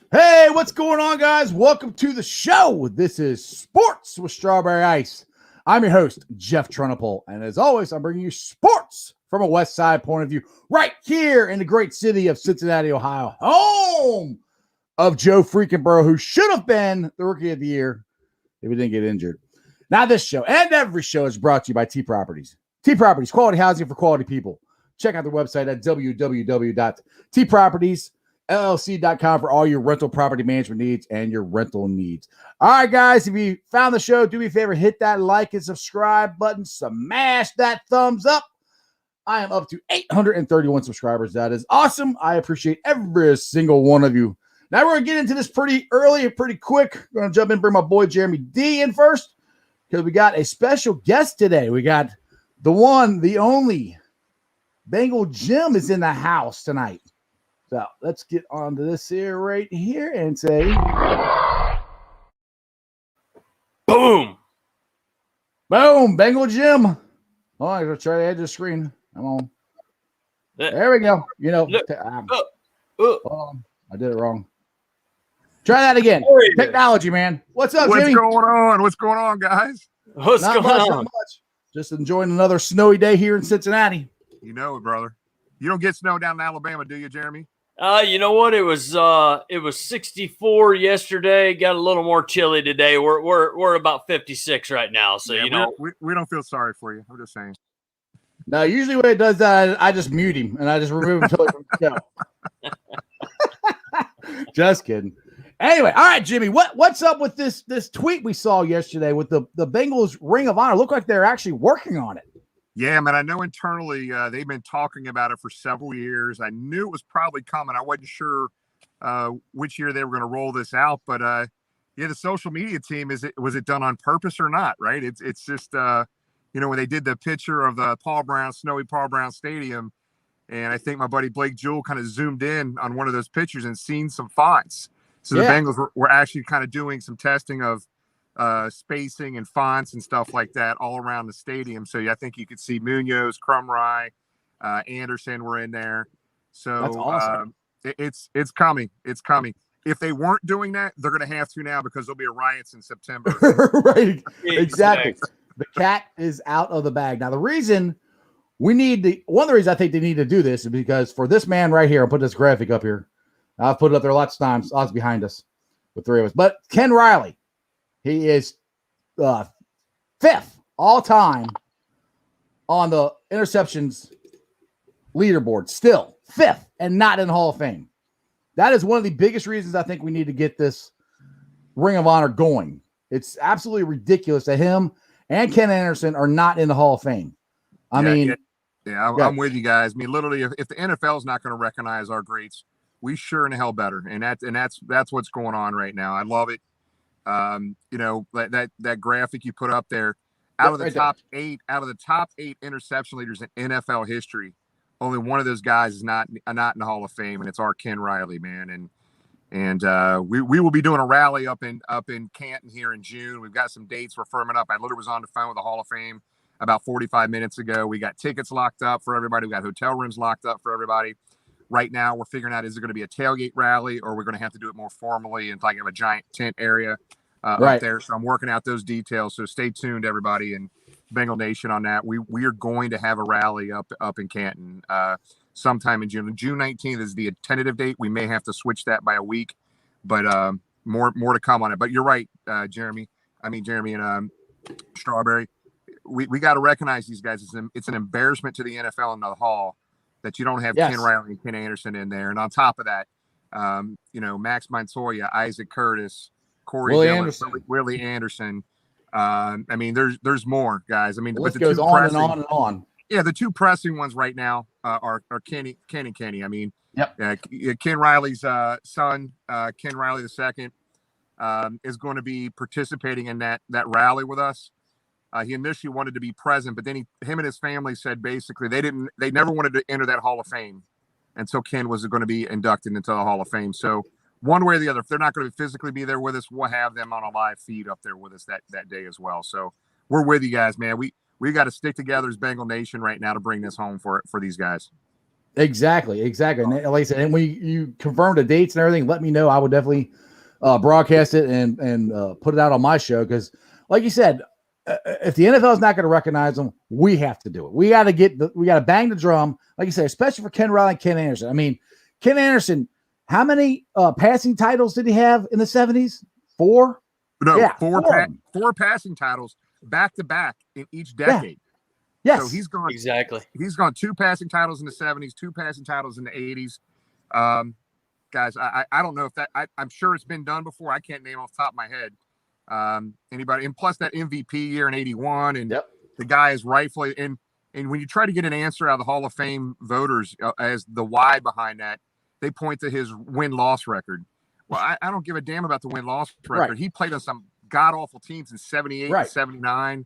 Hey, what's going on, guys? Welcome to the show. This is Sports with Strawberry Ice. I'm your host, Jeff Trunapole, and as always, I'm bringing you sports from a West Side point of view right here in the great city of Cincinnati, Ohio, home of Joe freaking Burrow, who should have been the Rookie of the Year if he didn't get injured. Now, this show and every show is brought to you by T Properties. T Properties, quality housing for quality people. Check out their website at www.tpropertiesllc.com for all your rental property management needs and your rental needs. All right, guys, if you found the show, do me a favor, hit that like and subscribe button, smash that thumbs up. I am up to 831 subscribers. That is awesome. I appreciate every single one of you. Now we're going to get into this pretty early and pretty quick. We're going to jump in and bring my boy Jeremy D in first because we got a special guest today. We got the one, the only, Bengal Jim is in the house tonight. So let's get on to this here right here and say boom. Boom, Bengal Jim. Oh, I'm going to try to edge the screen. Come on. There we go. You know, hold on. I did it wrong. Try that again. Technology, man. What's up, Jimmy? What's going on, guys? Not much. Just enjoying another snowy day here in Cincinnati. You know it, brother. You don't get snow down in Alabama, do you, Jeremy? You know what? It was 64 yesterday. Got a little more chilly today. We're about 56 right now. So yeah, we don't feel sorry for you. I'm just saying. No, usually when it does that, I just mute him and I just remove him totally from the show. Just kidding. Anyway, all right, Jimmy, what's up with this tweet we saw yesterday with the Bengals Ring of Honor? Look like they're actually working on it. Yeah, man, I know internally they've been talking about it for several years. I knew it was probably coming. I wasn't sure which year they were going to roll this out, but yeah, the social media team, was it done on purpose or not, right? It's just when they did the picture of the snowy Paul Brown Stadium, and I think my buddy Blake Jewell kind of zoomed in on one of those pictures and seen some fonts. So the Bengals were actually kind of doing some testing of spacing and fonts and stuff like that all around the stadium. So I think you could see Munoz, Crumry, Anderson were in there. So that's awesome. It's coming. It's coming. If they weren't doing that, they're going to have to now because there'll be riots in September. Right. Exactly. The cat is out of the bag. Now, the reason one of the reasons I think they need to do this is because for this man right here, I'll put this graphic up here. I've put it up there lots of times. Odds behind us with three of us. But Ken Riley, he is fifth all time on the interceptions leaderboard. Still fifth and not in the Hall of Fame. That is one of the biggest reasons I think we need to get this Ring of Honor going. It's absolutely ridiculous that him and Ken Anderson are not in the Hall of Fame. I'm with you guys. I mean, literally, if the NFL is not going to recognize our greats, we sure in the hell better. And that's what's going on right now. I love it. That graphic you put up there, out of the top eight interception leaders in NFL history, only one of those guys is not in the Hall of Fame, and it's our Ken Riley, man. And we will be doing a rally up in Canton here in June. We've got some dates we're firming up. I literally was on the phone with the Hall of Fame about 45 minutes ago. We got tickets locked up for everybody. We got hotel rooms locked up for everybody. Right now, we're figuring out, is it going to be a tailgate rally, or we're going to have to do it more formally and like have a giant tent area up there. So I'm working out those details. So stay tuned, everybody, and Bengal Nation on that. We are going to have a rally up in Canton sometime in June. June 19th is the tentative date. We may have to switch that by a week, but more to come on it. But you're right, Jeremy and Strawberry. We got to recognize these guys. It's an embarrassment to the NFL and the Hall that you don't have Ken Riley and Ken Anderson in there. And on top of that, Max Montoya, Isaac Curtis, Willie Anderson. I mean, there's more guys. I mean, the list goes on and on and on. Yeah, the two pressing ones right now are Ken and Kenny. I mean, yep. Ken Riley's son, Ken Riley II, is going to be participating in that rally with us. He initially wanted to be present, but then him and his family said basically they never wanted to enter that Hall of Fame until Ken was going to be inducted into the Hall of Fame. So one way or the other, if they're not going to physically be there with us, we'll have them on a live feed up there with us that day as well. So we're with you guys, man. We got to stick together as Bengal Nation right now to bring this home for these guys. Exactly. And like I said, and when you confirm the dates and everything, let me know. I would definitely broadcast it and put it out on my show because, like you said, if the NFL is not going to recognize them, we have to do it. We got to bang the drum, like you said, especially for Ken Riley and Ken Anderson. I mean, Ken Anderson, how many passing titles did he have in the 70s? 4? No, yeah, four passing titles back to back in each decade. Yeah. Yes. So he's gone exactly. He's gone 2 passing titles in the 70s, 2 passing titles in the 80s. Guys, I don't know if that I'm sure it's been done before. I can't name off the top of my head. Anybody, and plus that MVP year in 81, and the guy is rightfully and when you try to get an answer out of the Hall of Fame voters as the why behind that, they point to his win-loss record. Well, I don't give a damn about the win-loss record. Right. He played on some god-awful teams in 78 and 79.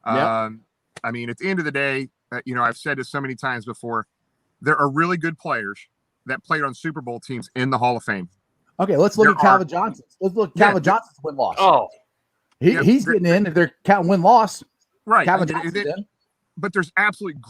I mean, at the end of the day, I've said this so many times before, there are really good players that played on Super Bowl teams in the Hall of Fame. Okay, let's look at Calvin Johnson. Let's look at Calvin Johnson's win-loss. Oh, he's getting in if they're counting win-loss. Right. Calvin Johnson's in. But there's absolutely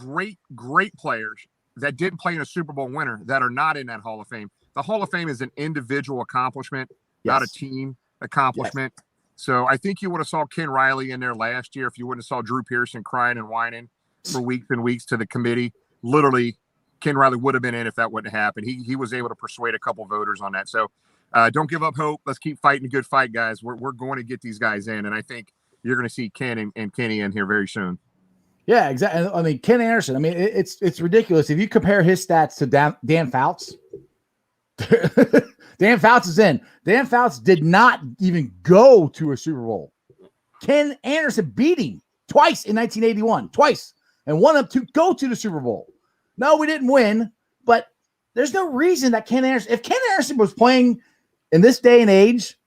great players that didn't play in a Super Bowl winner that are not in that Hall of Fame. The Hall of Fame is an individual accomplishment, not a team accomplishment. Yes. So I think you would have saw Ken Riley in there last year if you wouldn't have saw Drew Pearson crying and whining for weeks and weeks to the committee. Literally, Ken Riley would have been in if that wouldn't happen. He was able to persuade a couple voters on that. So don't give up hope. Let's keep fighting a good fight, guys. We're going to get these guys in, and I think you're going to see Ken and Kenny in here very soon. Yeah, exactly. I mean, Ken Anderson. I mean, it's ridiculous if you compare his stats to Dan Fouts. Dan Fouts is in. Dan Fouts did not even go to a Super Bowl. Ken Anderson beat him twice in 1981, and won them to go to the Super Bowl. No, we didn't win, but there's no reason that if Ken Anderson was playing in this day and age,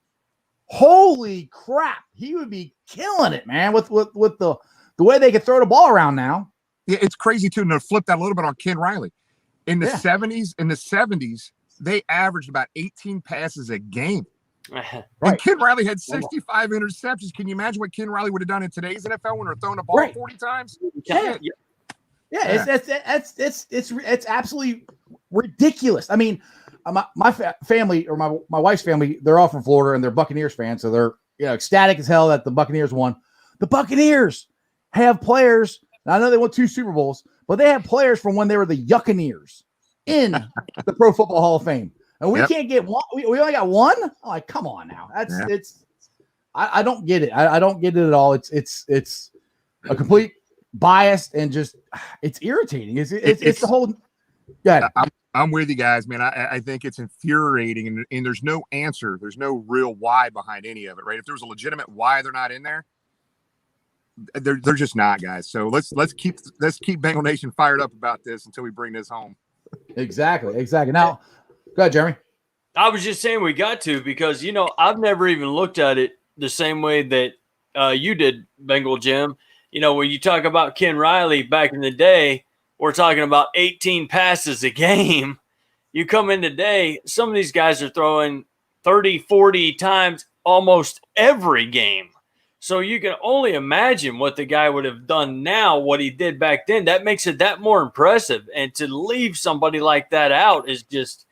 holy crap, he would be killing it, man, with the way they could throw the ball around now. Yeah, it's crazy too. And to flip that a little bit on Ken Riley. In the 70s, they averaged about 18 passes a game. Right. And Ken Riley had 65 interceptions. Can you imagine what Ken Riley would have done in today's NFL when they're throwing the ball 40 times? Yeah. It's absolutely ridiculous. I mean, my family or my wife's family, they're all from Florida and they're Buccaneers fans, so they're ecstatic as hell that the Buccaneers won. The Buccaneers have players. I know they won 2 Super Bowls, but they have players from when they were the Yuccaneers in the Pro Football Hall of Fame, and we can't get one. We only got one. I'm like, come on now. I don't get it. I don't get it at all. It's a complete bias and just it's irritating. It's the whole. Yeah, I'm with you guys, man. I think it's infuriating, and there's no answer. There's no real why behind any of it, right? If there was a legitimate why they're not in there, they're just not, guys. So let's keep Bengal Nation fired up about this until we bring this home. Exactly. Now, go ahead, Jeremy. I was just saying we got to because I've never even looked at it the same way that you did, Bengal Jim. When you talk about Ken Riley back in the day, we're talking about 18 passes a game. You come in today, some of these guys are throwing 30, 40 times almost every game. So you can only imagine what the guy would have done now, what he did back then. That makes it that more impressive. And to leave somebody like that out is just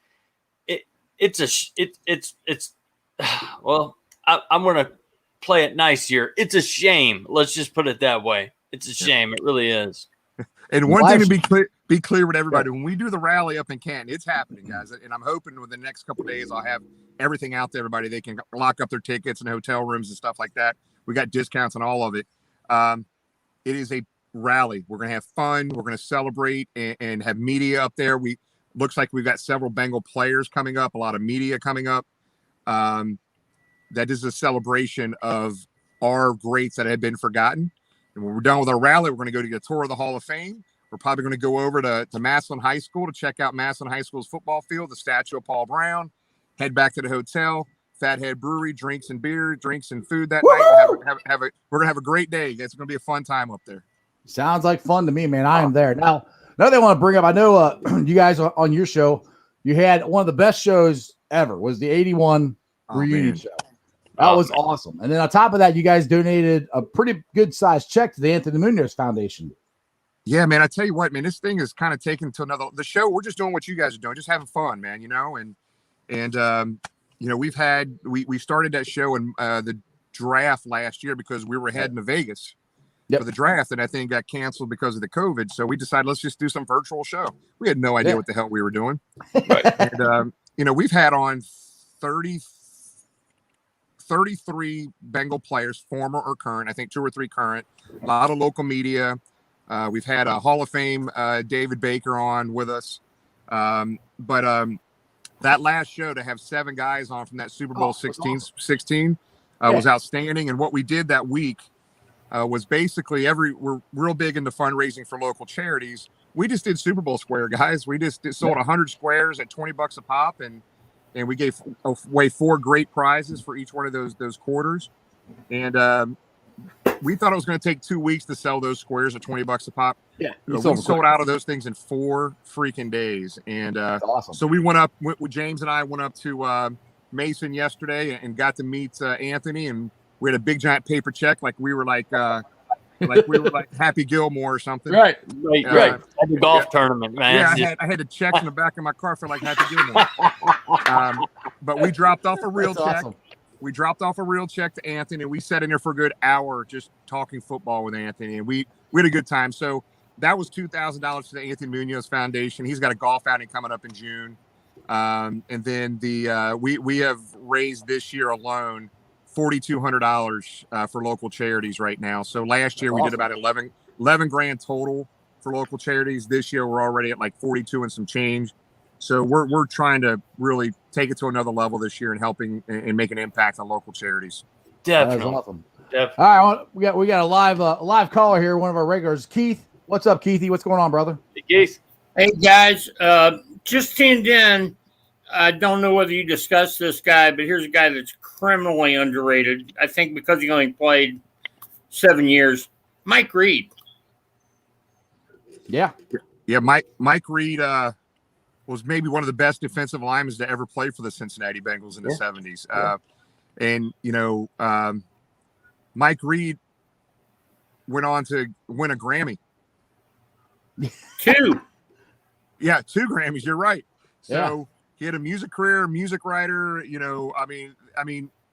well, I'm going to play it nice here. It's a shame. Let's just put it that way. It's a shame. It really is. And one thing to be clear with everybody, when we do the rally up in Canton, it's happening, guys. And I'm hoping within the next couple of days, I'll have everything out to everybody. They can lock up their tickets and hotel rooms and stuff like that. We got discounts on all of it. It is a rally. We're going to have fun. We're going to celebrate and have media up there. Looks like we've got several Bengal players coming up, a lot of media coming up. That is a celebration of our greats that have been forgotten. And when we're done with our rally, we're going to go to a tour of the Hall of Fame. We're probably going to go over to Massillon High School to check out Massillon High School's football field, the statue of Paul Brown, head back to the hotel, Fathead Brewery, drinks and food that night. We're going to have a great day. It's going to be a fun time up there. Sounds like fun to me, man. I am there. Now they want to bring up, I know you guys on your show, you had one of the best shows ever, was the 81 reunion show. That was awesome. And then on top of that, you guys donated a pretty good sized check to the Anthony Munoz Foundation. Yeah, man. I tell you what, man, this thing is kind of taken to the show. We're just doing what you guys are doing, just having fun, man, you know? And we started that show in the draft last year because we were heading to Vegas for the draft, and I think got canceled because of the COVID. So we decided, let's just do some virtual show. We had no idea what the hell we were doing. And, we've had on 33 Bengal players, former or current, I think 2 or 3 current, a lot of local media. We've had a Hall of Fame David Baker on with us. But that last show, to have 7 guys on from that Super Bowl 16 was outstanding. And what we did that week was basically we're real big into fundraising for local charities. We just did Super Bowl square, guys. We just sold 100 squares at $20 a pop, and we gave away 4 great prizes for each one of those quarters. And we thought it was going to take 2 weeks to sell those squares at $20 a pop. Yeah, we sold out of those things in 4 freaking days. And awesome. So we James and I went up to Mason yesterday and got to meet Anthony, and we had a big giant paper check, like we were like Happy Gilmore or something. Right. At the golf tournament, man. Yeah, I had a check in the back of my car for like Happy Gilmore. But we dropped off a real check. Awesome. We dropped off a real check to Anthony, and we sat in there for a good hour just talking football with Anthony, and we had a good time. So that was $2,000 to the Anthony Munoz Foundation. He's got a golf outing coming up in June. And then we have raised this year alone $4,200 for local charities right now. So last year we did about 11 grand total for local charities. This year we're already at like 42 and some change. So we're trying to really take it to another level this year and helping and make an impact on local charities. Definitely. That's awesome. Definitely. All right, we got a live caller here, one of our regulars, Keith. What's up, Keithy? What's going on, brother? Hey, Keith. Hey guys, just tuned in. I don't know whether you discussed this guy, but here's a guy that's criminally underrated. I think because he only played 7 years. Mike Reed. Yeah. Mike Reed was maybe one of the best defensive linemen to ever play for the Cincinnati Bengals in the 70s. And Mike Reed went on to win a Grammy. 2. Yeah, 2 Grammys. You're right. So he had a music career, music writer. I mean,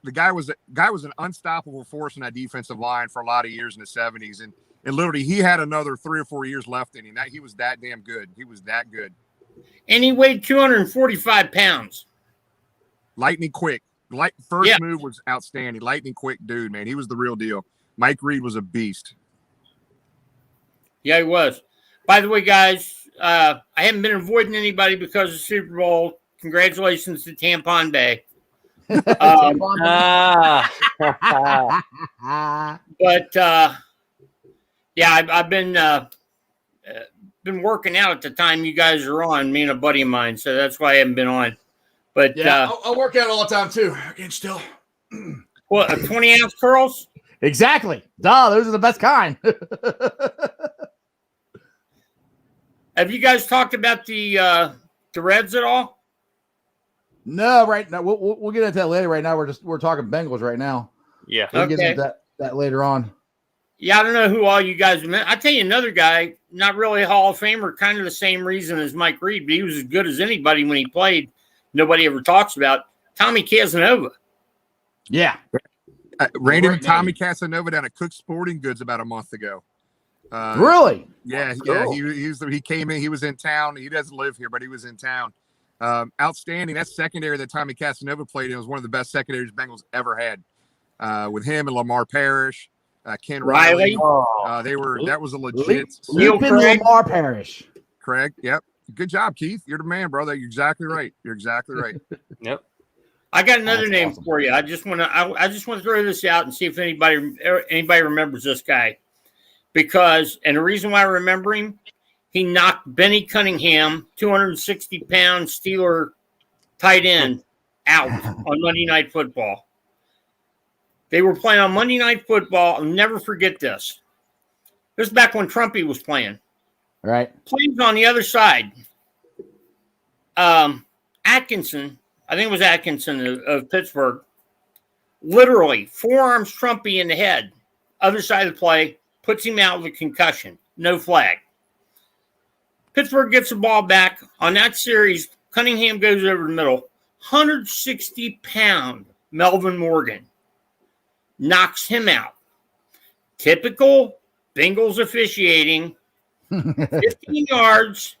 the guy was an unstoppable force in that defensive line for a lot of years in the 70s, and literally he had another 3 or 4 years left in him. He was that damn good. He was that good. And he weighed 245 pounds. Lightning quick. First move was outstanding. Lightning quick dude, man. He was the real deal. Mike Reed was a beast. Yeah, he was. By the way, guys, I haven't been avoiding anybody because of Super Bowl. Congratulations to Tampon Bay. But I've been working out at the time you guys are on, me and a buddy of mine, so that's why I haven't been on. But I work out all the time too. I can still. What, 20-ounce curls? Exactly. Those are the best kind. Have you guys talked about the Reds at all? No, right now we'll get into that later. Right now we're talking Bengals right now. Yeah, we'll get into that later on. Yeah, I don't know who all you guys met. I'll tell you another guy, not really a Hall of Famer, kind of the same reason as Mike Reed, but he was as good as anybody when he played. Nobody ever talks about Tommy Casanova. Yeah. Ran into Tommy Casanova down at Cook's Sporting Goods about a month ago. Really? Yeah. He came in. He was in town. He doesn't live here, but he was in town. Outstanding. That secondary that Tommy Casanova played in was one of the best secondaries Bengals ever had. With him and Lamar Parrish, Ken Riley. That was a legit. Lamar Parrish. Craig. Yep. Good job, Keith. You're the man, brother. You're exactly right. Yep. I got another name for you. I just want to throw this out and see if anybody remembers this guy. And the reason why I remember him, he knocked Benny Cunningham, 260-pound Steeler tight end, out on Monday Night Football. They were playing on Monday Night Football. I'll never forget this. This is back when Trumpy was playing. Right. Playing on the other side. Atkinson, I think it was Atkinson of Pittsburgh, literally forearms Trumpy in the head. Other side of the play, puts him out with a concussion. No flag. Pittsburgh gets the ball back. On that series, Cunningham goes over the middle. 160-pound Melvin Morgan knocks him out. Typical Bengals officiating. 15 yards.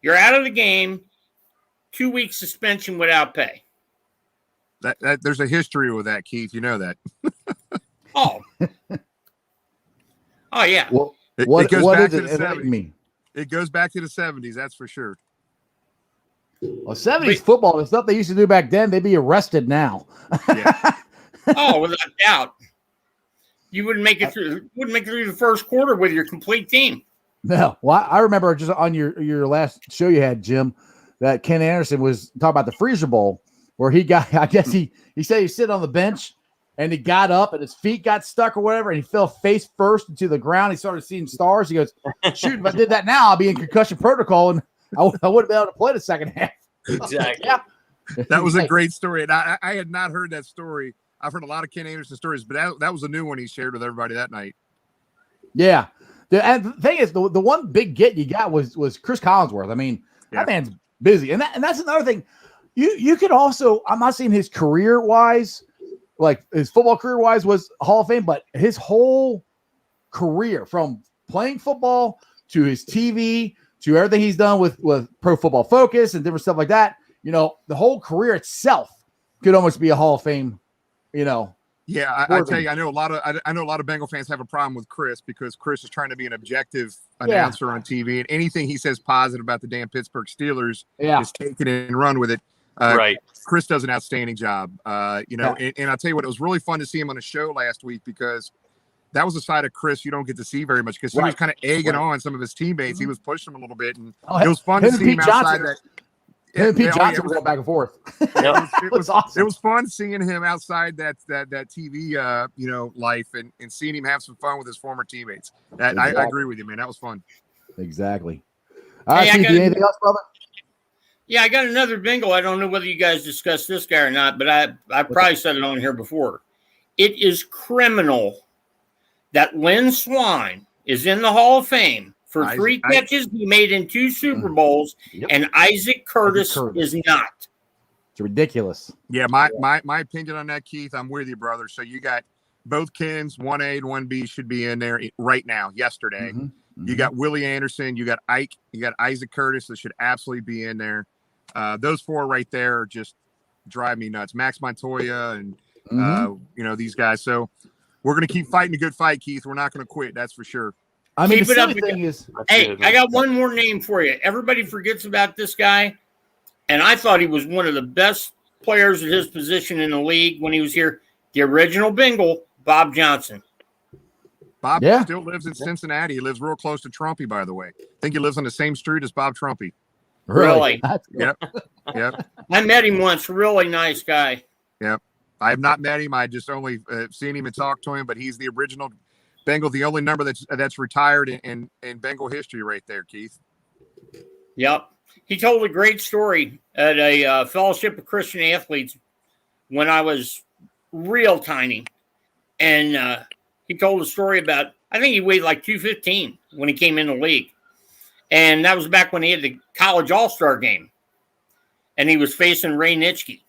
You're out of the game. 2-week suspension without pay. That there's a history with that, Keith. You know that. Oh yeah. Well, It what goes what back is to it? the Enlighten 70s. me. It goes back to the 70s. That's for sure. Well, 70s football, the stuff they used to do back then, they'd be arrested now. Yeah. Oh, without doubt. You wouldn't make it through. Wouldn't make it through the first quarter with your complete team. No. Well, I remember just on your last show you had, Jim, that Ken Anderson was talking about the Freezer Bowl, where he got, I guess he said he sit on the bench and he got up and his feet got stuck or whatever, and he fell face first into the ground. He started seeing stars. He goes, shoot, if I did that now, I'd be in concussion protocol and I wouldn't be able to play the second half. Exactly. Yeah. That was a great story. And I had not heard that story. I've heard a lot of Ken Anderson stories, but that was a new one he shared with everybody that night. Yeah. And the thing is, the one big get you got was Chris Collinsworth. I mean, Yeah. that man's busy. And that's another thing. You could also, I'm not saying his career wise, like his football career wise was Hall of Fame, but his whole career from playing football to his TV to everything he's done with Pro Football Focus and different stuff like that, the whole career itself could almost be a Hall of Fame, Yeah, I tell you, I know a lot of Bengal fans have a problem with Chris because Chris is trying to be an objective announcer on TV, and anything he says positive about the damn Pittsburgh Steelers is taken and run with it. Right. Chris does an outstanding job. And I'll tell you what, it was really fun to see him on the show last week because that was a side of Chris you don't get to see very much because he was kind of egging on some of his teammates. Mm-hmm. He was pushing them a little bit, and it was fun to see him outside that. Him and Pete Johnson were going back and forth. It was awesome. It was fun seeing him outside that TV, life and seeing him have some fun with his former teammates. I agree with you, man. That was fun. Exactly. All right, Keith, anything else, brother? Yeah, I got another Bengal. I don't know whether you guys discussed this guy or not, but I probably said it on here before. It is criminal that Lynn Swann is in the Hall of Fame for three catches he made in 2 Super Bowls, and Isaac Curtis is not. It's ridiculous. Yeah, my opinion on that, Keith, I'm with you, brother. So you got both Kens, 1A and 1B should be in there right now, yesterday. Mm-hmm. Mm-hmm. You got Willie Anderson, you got Ike, you got Isaac Curtis that should absolutely be in there. Those 4 right there just drive me nuts. Max Montoya and, these guys. So we're going to keep fighting a good fight, Keith. We're not going to quit. That's for sure. I mean, the silly thing is, hey, I got one more name for you. Everybody forgets about this guy, and I thought he was one of the best players at his position in the league when he was here. The original Bengal, Bob Johnson. Bob still lives in Cincinnati. He lives real close to Trumpy, by the way. I think he lives on the same street as Bob Trumpy. Really? Yep. I met him once. Really nice guy. Yep. I have not met him. I just only seen him and talked to him, but he's the original Bengal, the only number that's retired in Bengal history right there, Keith. Yep. He told a great story at a Fellowship of Christian Athletes when I was real tiny. And he told a story about, I think he weighed like 215 when he came in the league. And that was back when he had the college all-star game. And he was facing Ray Nitschke.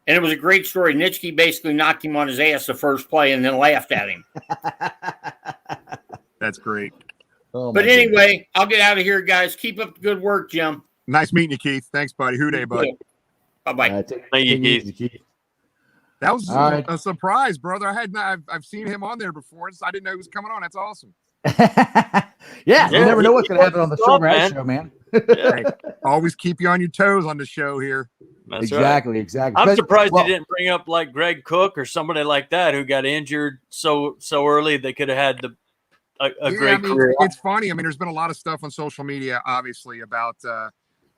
And it was a great story. Nitschke basically knocked him on his ass the first play and then laughed at him. That's great. But anyway, I'll get out of here, guys. Keep up the good work, Jim. Nice meeting you, Keith. Thanks, buddy. Hooday, bud. Bye-bye. Thank you, Keith. That was a surprise, brother. I've seen him on there before. I didn't know he was coming on. That's awesome. You never know what's going to happen on the show, man. Hey, always keep you on your toes on the show here. That's exactly. I'm surprised he didn't bring up like Greg Cook or somebody like that who got injured so early they could have had a great career. It's funny. I mean, there's been a lot of stuff on social media, obviously, about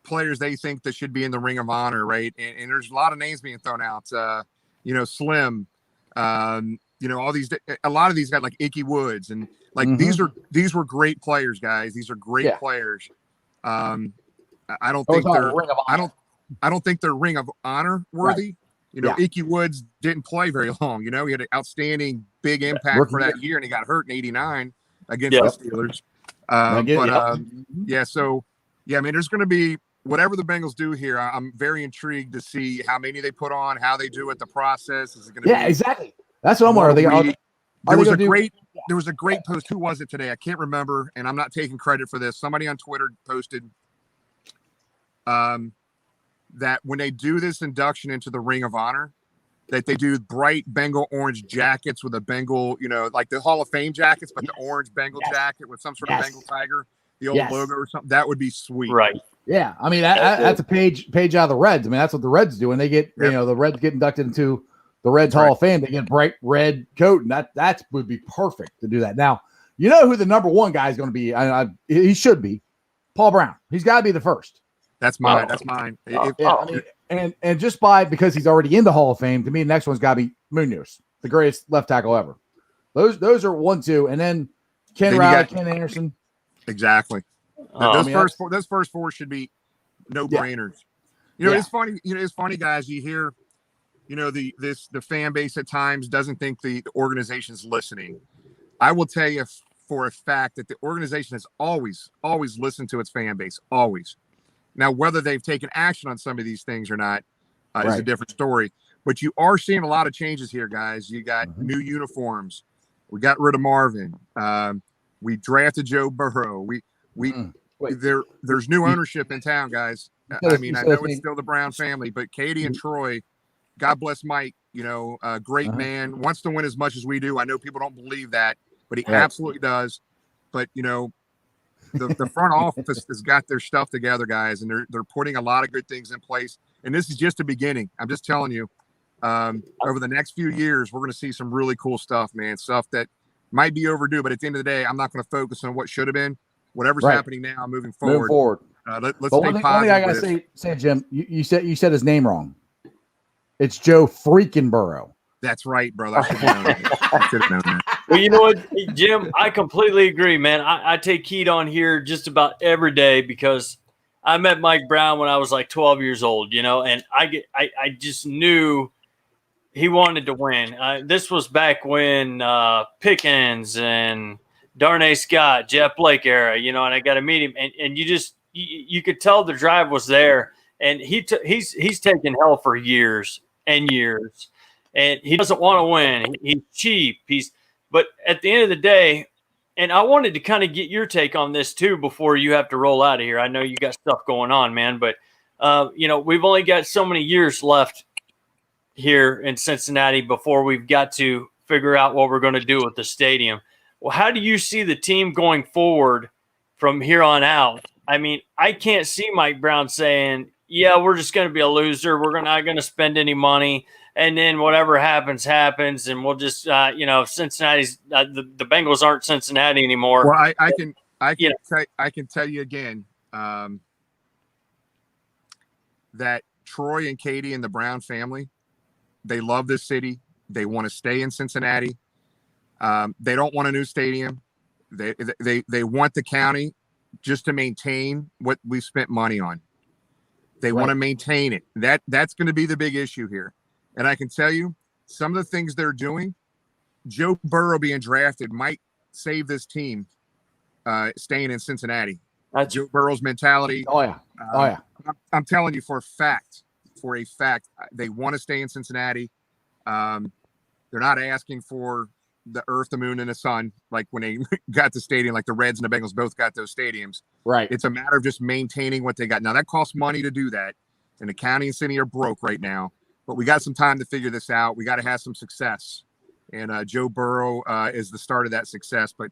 players they think that should be in the Ring of Honor, right? And there's a lot of names being thrown out. Slim, all these, a lot of these guys like Icky Woods, and like these were great players, guys. These are great players. I don't think they're Ring of Honor worthy. Right. Icky Woods didn't play very long. He had an outstanding big impact for that year, and he got hurt in '89 against the Steelers. I mean, there's going to be whatever the Bengals do here. I'm very intrigued to see how many they put on, how they do it, the process. Is it going to be exactly. That's what I'm wondering. There was a great post. Who was it today? I can't remember, and I'm not taking credit for this. Somebody on Twitter posted that when they do this induction into the Ring of Honor, that they do bright Bengal orange jackets with a Bengal, like the Hall of Fame jackets, but the orange Bengal jacket with some sort of Bengal tiger, the old logo or something. That would be sweet. Right. Yeah. I mean, that's a page out of the Reds. I mean, that's what the Reds do. And they get, the Reds get inducted into the Reds Hall of Fame. They get a bright red coat, and that would be perfect to do that. Now, you know who the number one guy is going to be? He should be Paul Brown. He's got to be the first. That's mine. That's mine. And just because he's already in the Hall of Fame, to me, the next one's got to be Munoz, the greatest left tackle ever. Those are 1, 2, and then Ken Riley, Ken Anderson. Exactly. Those first four should be no brainers. It's funny. It's funny, guys. You hear, the fan base at times doesn't think the organization's listening. I will tell you for a fact that the organization has always listened to its fan base. Always. Now, whether they've taken action on some of these things or not is a different story. But you are seeing a lot of changes here, guys. You got new uniforms. We got rid of Marvin. We drafted Joe Burrow. There's new ownership in town, guys. I know it's still the Brown family, but Keithy and Troy, God bless Mike, a great man, wants to win as much as we do. I know people don't believe that, but he absolutely does. But, the front office has got their stuff together, guys, and they're putting a lot of good things in place. And this is just the beginning. I'm just telling you, over the next few years, we're going to see some really cool stuff, man. Stuff that might be overdue, but at the end of the day, I'm not going to focus on what should have been. Whatever's happening now, moving forward. Let's stay positive. One thing I got to say, Jim, you said his name wrong. It's Joe freaking Burrow. That's right, brother. I should have known that. Well, you know what, Jim, I completely agree, man. I take heat on here just about every day because I met Mike Brown when I was like 12 years old, and I just knew he wanted to win. This was back when Pickens and Darnay Scott, Jeff Blake era, and I got to meet him, and you could tell the drive was there, and he's taken hell for years and years, and he doesn't want to win. He's cheap. But at the end of the day, and I wanted to kind of get your take on this too before you have to roll out of here. I know you got stuff going on, man, but we've only got so many years left here in Cincinnati before we've got to figure out what we're going to do with the stadium. Well, how do you see the team going forward from here on out? I mean, I can't see Mike Brown saying, yeah, we're just going to be a loser. We're not going to spend any money. And then whatever happens, and we'll just, Cincinnati's the Bengals aren't Cincinnati anymore. Well, I can tell you again that Troy and Keithy and the Brown family, they love this city. They want to stay in Cincinnati. They don't want a new stadium. They want the county just to maintain what we've spent money on. They want to maintain it. That's going to be the big issue here. And I can tell you, some of the things they're doing, Joe Burrow being drafted might save this team staying in Cincinnati. Joe Burrow's mentality. Oh, yeah. I'm telling you for a fact, they want to stay in Cincinnati. They're not asking for the earth, the moon, and the sun, like when they got the stadium, like the Reds and the Bengals both got those stadiums. Right. It's a matter of just maintaining what they got. Now, that costs money to do that, and the county and city are broke right now. But we got some time to figure this out. We got to have some success. And Joe Burrow is the start of that success. But,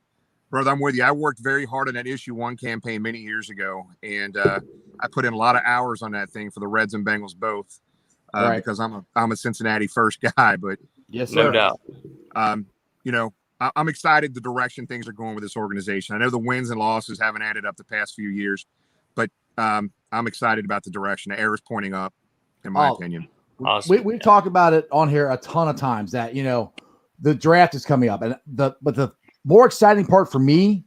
brother, I'm with you. I worked very hard on that Issue 1 campaign many years ago. And I put in a lot of hours on that thing for the Reds and Bengals both because I'm a Cincinnati first guy. But yes, no doubt. I'm excited the direction things are going with this organization. I know the wins and losses haven't added up the past few years, but I'm excited about the direction. The arrow's pointing up, in my opinion. Awesome. We've talked about it on here a ton of times that, the draft is coming up. But the more exciting part for me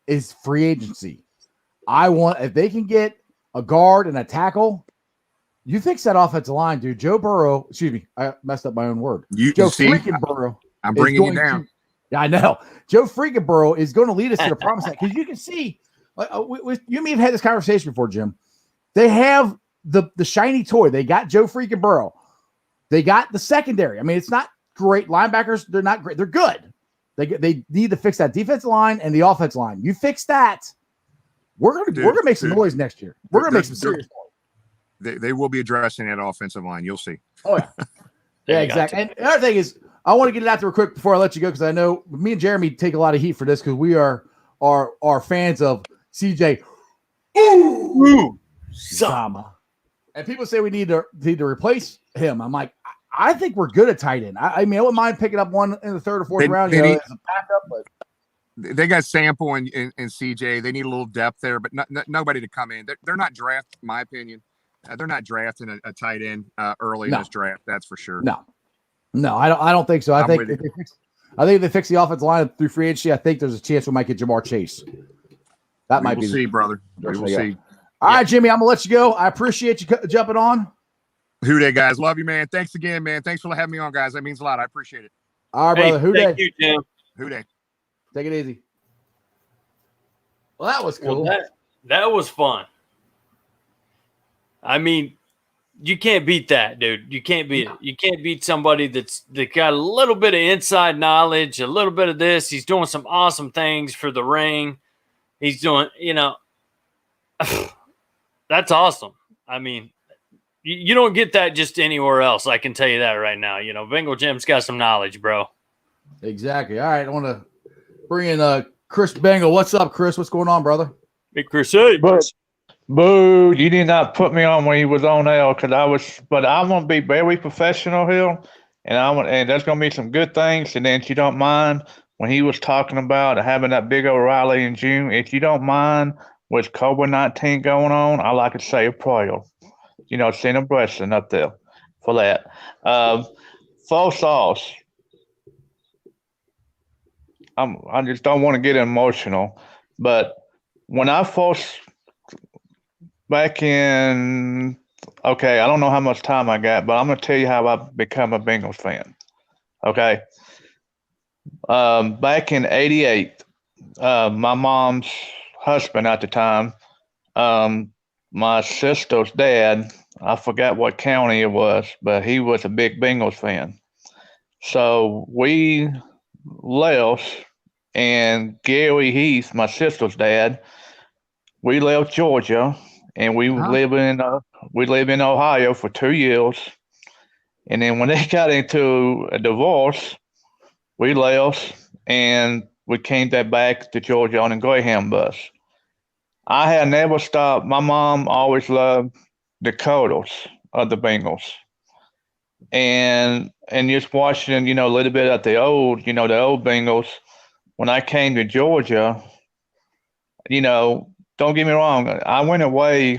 is free agency. If they can get a guard and a tackle, you fix that offensive line, dude. Joe Burrow, excuse me, I messed up my own word. Joe freaking Burrow. I'm bringing you down. Yeah, I know. Joe freaking Burrow is going to lead us to the promised land, because you can see, you and me have had this conversation before, Jim. They have the shiny toy. They got Joe freaking Burrow. They got the secondary. I mean, it's not great. Linebackers, they're not great. They're good. They need to fix that defensive line and the offensive line. You fix that, we're gonna make some noise next year. We're gonna make some serious noise. They will be addressing that offensive line. You'll see. Oh yeah, yeah, exactly. And another thing is, I want to get it out there quick before I let you go, because I know me and Jeremy take a lot of heat for this, because we are fans of CJ. Sama. And people say we need to replace him. I'm like, I think we're good at tight end. I mean, I wouldn't mind picking up one in the third or fourth round, as a backup, but they got Sample and CJ. They need a little depth there, but nobody to come in. They're not drafting, in my opinion. They're not drafting a tight end early in this draft. That's for sure. No, I don't think so. I think if they fix the offensive line through free agency, I think there's a chance we might get Jamar Chase. We'll see, brother. We will see. All right, Jimmy, I'm gonna let you go. I appreciate you jumping on. Who Dey, guys? Love you, man. Thanks again, man. Thanks for having me on, guys. That means a lot. I appreciate it. All right, brother. Who Dey? Thank you, Jim. Who Dey? Take it easy. Well, that was cool. Well, that was fun. I mean, you can't beat that, dude. You can't beat it. You can't beat somebody that got a little bit of inside knowledge, a little bit of this. He's doing some awesome things for the ring. He's doing, that's awesome. I mean, you don't get that just anywhere else. I can tell you that right now. Bengal Jim's got some knowledge, bro. Exactly. All right. I want to bring in Chris Bengal. What's up, Chris? What's going on, brother? Big Crusade. Boo, you did not put me on when he was on L, but I'm going to be very professional here, and there's going to be some good things. And then if you don't mind, when he was talking about having that big old rally in June, if you don't mind with COVID-19 going on, I like to say a prayer. Send a blessing up there for that. Full sauce. I just don't want to get emotional, but when I first back in, I don't know how much time I got, but I'm going to tell you how I become a Bengals fan. Okay. Back in 88, my mom's husband at the time, my sister's dad, I forgot what county it was, but he was a big Bengals fan. So we left, and Gary Heath, my sister's dad, we left Georgia. And we live in Ohio for 2 years, and then when they got into a divorce, we left and we came back to Georgia on a Greyhound bus. I had never stopped. My mom always loved the colors of the Bengals, and just watching a little bit of the old Bengals. When I came to Georgia, don't get me wrong, I went away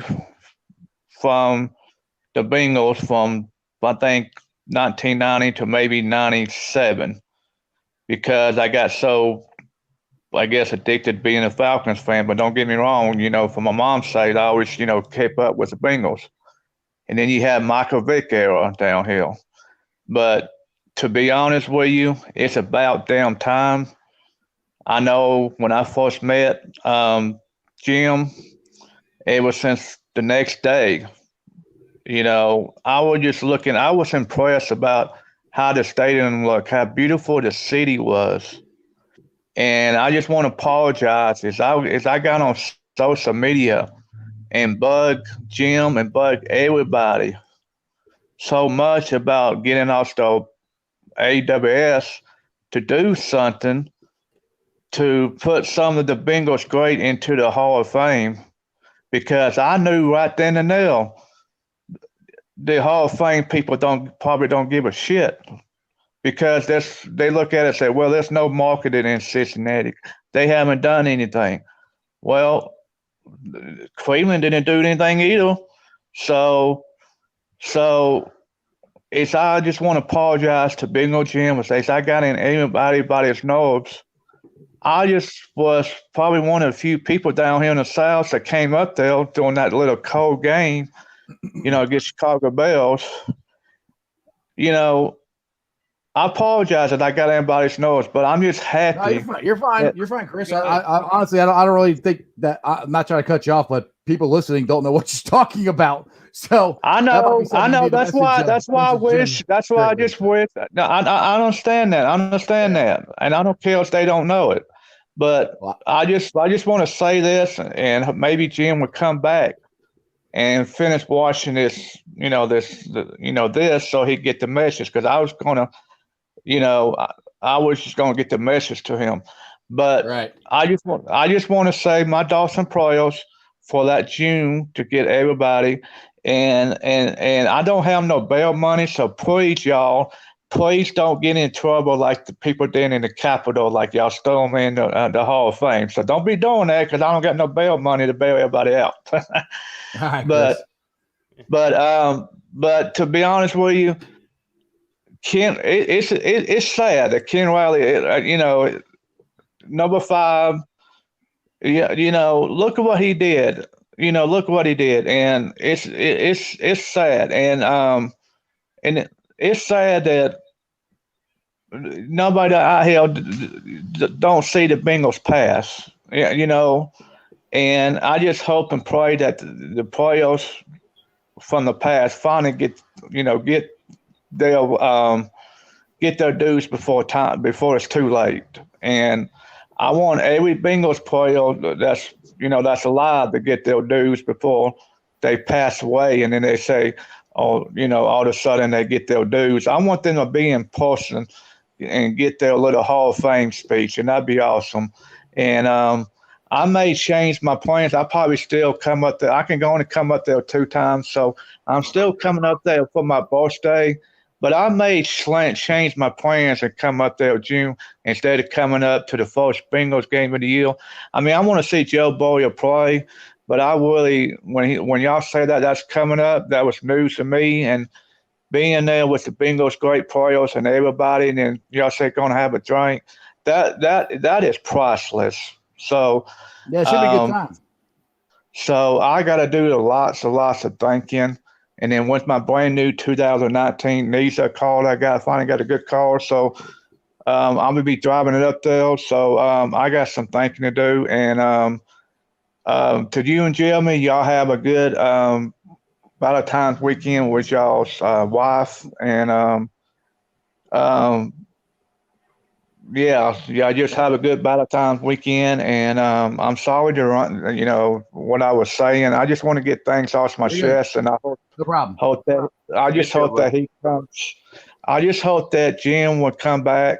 from the Bengals from, I think, 1990 to maybe 97, because I got so, I guess, addicted to being a Falcons fan. But don't get me wrong, from my mom's side, I always, kept up with the Bengals. And then you have Michael Vick era downhill. But to be honest with you, it's about damn time. I know when I first met Jim, it was since the next day. I was impressed about how the stadium looked, how beautiful the city was. And I just want to apologize as I got on social media and bug Jim and bug everybody so much about getting off the AWS to do something to put some of the Bengals great into the Hall of Fame, because I knew right then and there the Hall of Fame people probably don't give a shit because they look at it and say, well, there's no marketing in Cincinnati. They haven't done anything. Well, Cleveland didn't do anything either. So I just want to apologize to Bengal Jim and say, I got in anybody's nerves. I just was probably one of the few people down here in the South that came up there during that little cold game, against Chicago Bears. I apologize that I got anybody's nerves, but I'm just happy. No, you're fine. You're fine, Chris. I honestly, I don't really think that. I'm not trying to cut you off, but people listening don't know what you're talking about. So I know. That's why I wish. That's why I just wish. No, I understand that. I understand that, and I don't care if they don't know it. But I just want to say this, and maybe Jim would come back and finish watching this, this, so he'd get the message. Because I was gonna, I was just gonna get the message to him. But right. I just want to say my thoughts and prayers for that June to get everybody. And I don't have no bail money, so please, y'all, please don't get in trouble like the people did in the Capitol, like y'all stole me in the Hall of Fame. So don't be doing that, because I don't got no bail money to bail everybody out. Right, but to be honest with you, Ken, it's sad that Ken Riley, number 5, look at what he did. Look what he did, and it's sad, and it's sad that nobody out here don't see the Bengals pass. And I just hope and pray that the players from the past finally get their dues before it's too late. And I want every Bengals player that's alive to get their dues before they pass away, and then they say, all of a sudden they get their dues. I want them to be in person and get their little Hall of Fame speech, and that'd be awesome. And I may change my plans. I'll probably still come up there. I can only come up there 2 times, so I'm still coming up there for my birthday. But I may change my plans and come up there in June instead of coming up to the first Bengals game of the year. I mean, I want to see Joe Burrow play, but I really, when y'all say that's coming up, that was news to me. And being there with the Bengals great players and everybody, and then y'all say going to have a drink, that is priceless. So yeah, it should be a good time. So I got to do lots of thinking. And then with my brand new 2019 NISA car, I finally got a good car. So I'm going to be driving it up there. So I got some thinking to do. And to you and Jeremy, y'all have a good Valentine's weekend with y'all's wife. And just have a good Valentine's weekend. And I'm sorry to run, what I was saying. I just want to get things off my chest, and I hope that he comes. I just hope that Jim would come back,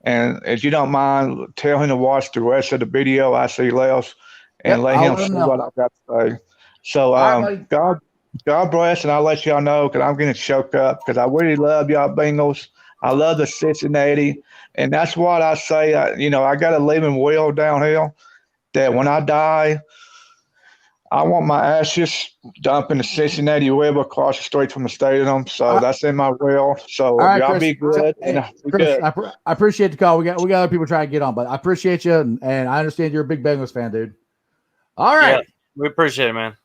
and if you don't mind, tell him to watch the rest of the video I see left, and let him see what I got to say. So God bless, and I'll let y'all know, because I'm getting choked up, because I really love y'all Bengals. I love the Cincinnati. And that's what I say. I got a living will down here that when I die, I want my ashes dumped in the Cincinnati River across the street from the stadium. So that's in my will. So right, y'all Chris, be good. Chris, I appreciate the call. We got other people trying to get on, but I appreciate you, and I understand you're a big Bengals fan, dude. All right. Yeah, we appreciate it, man.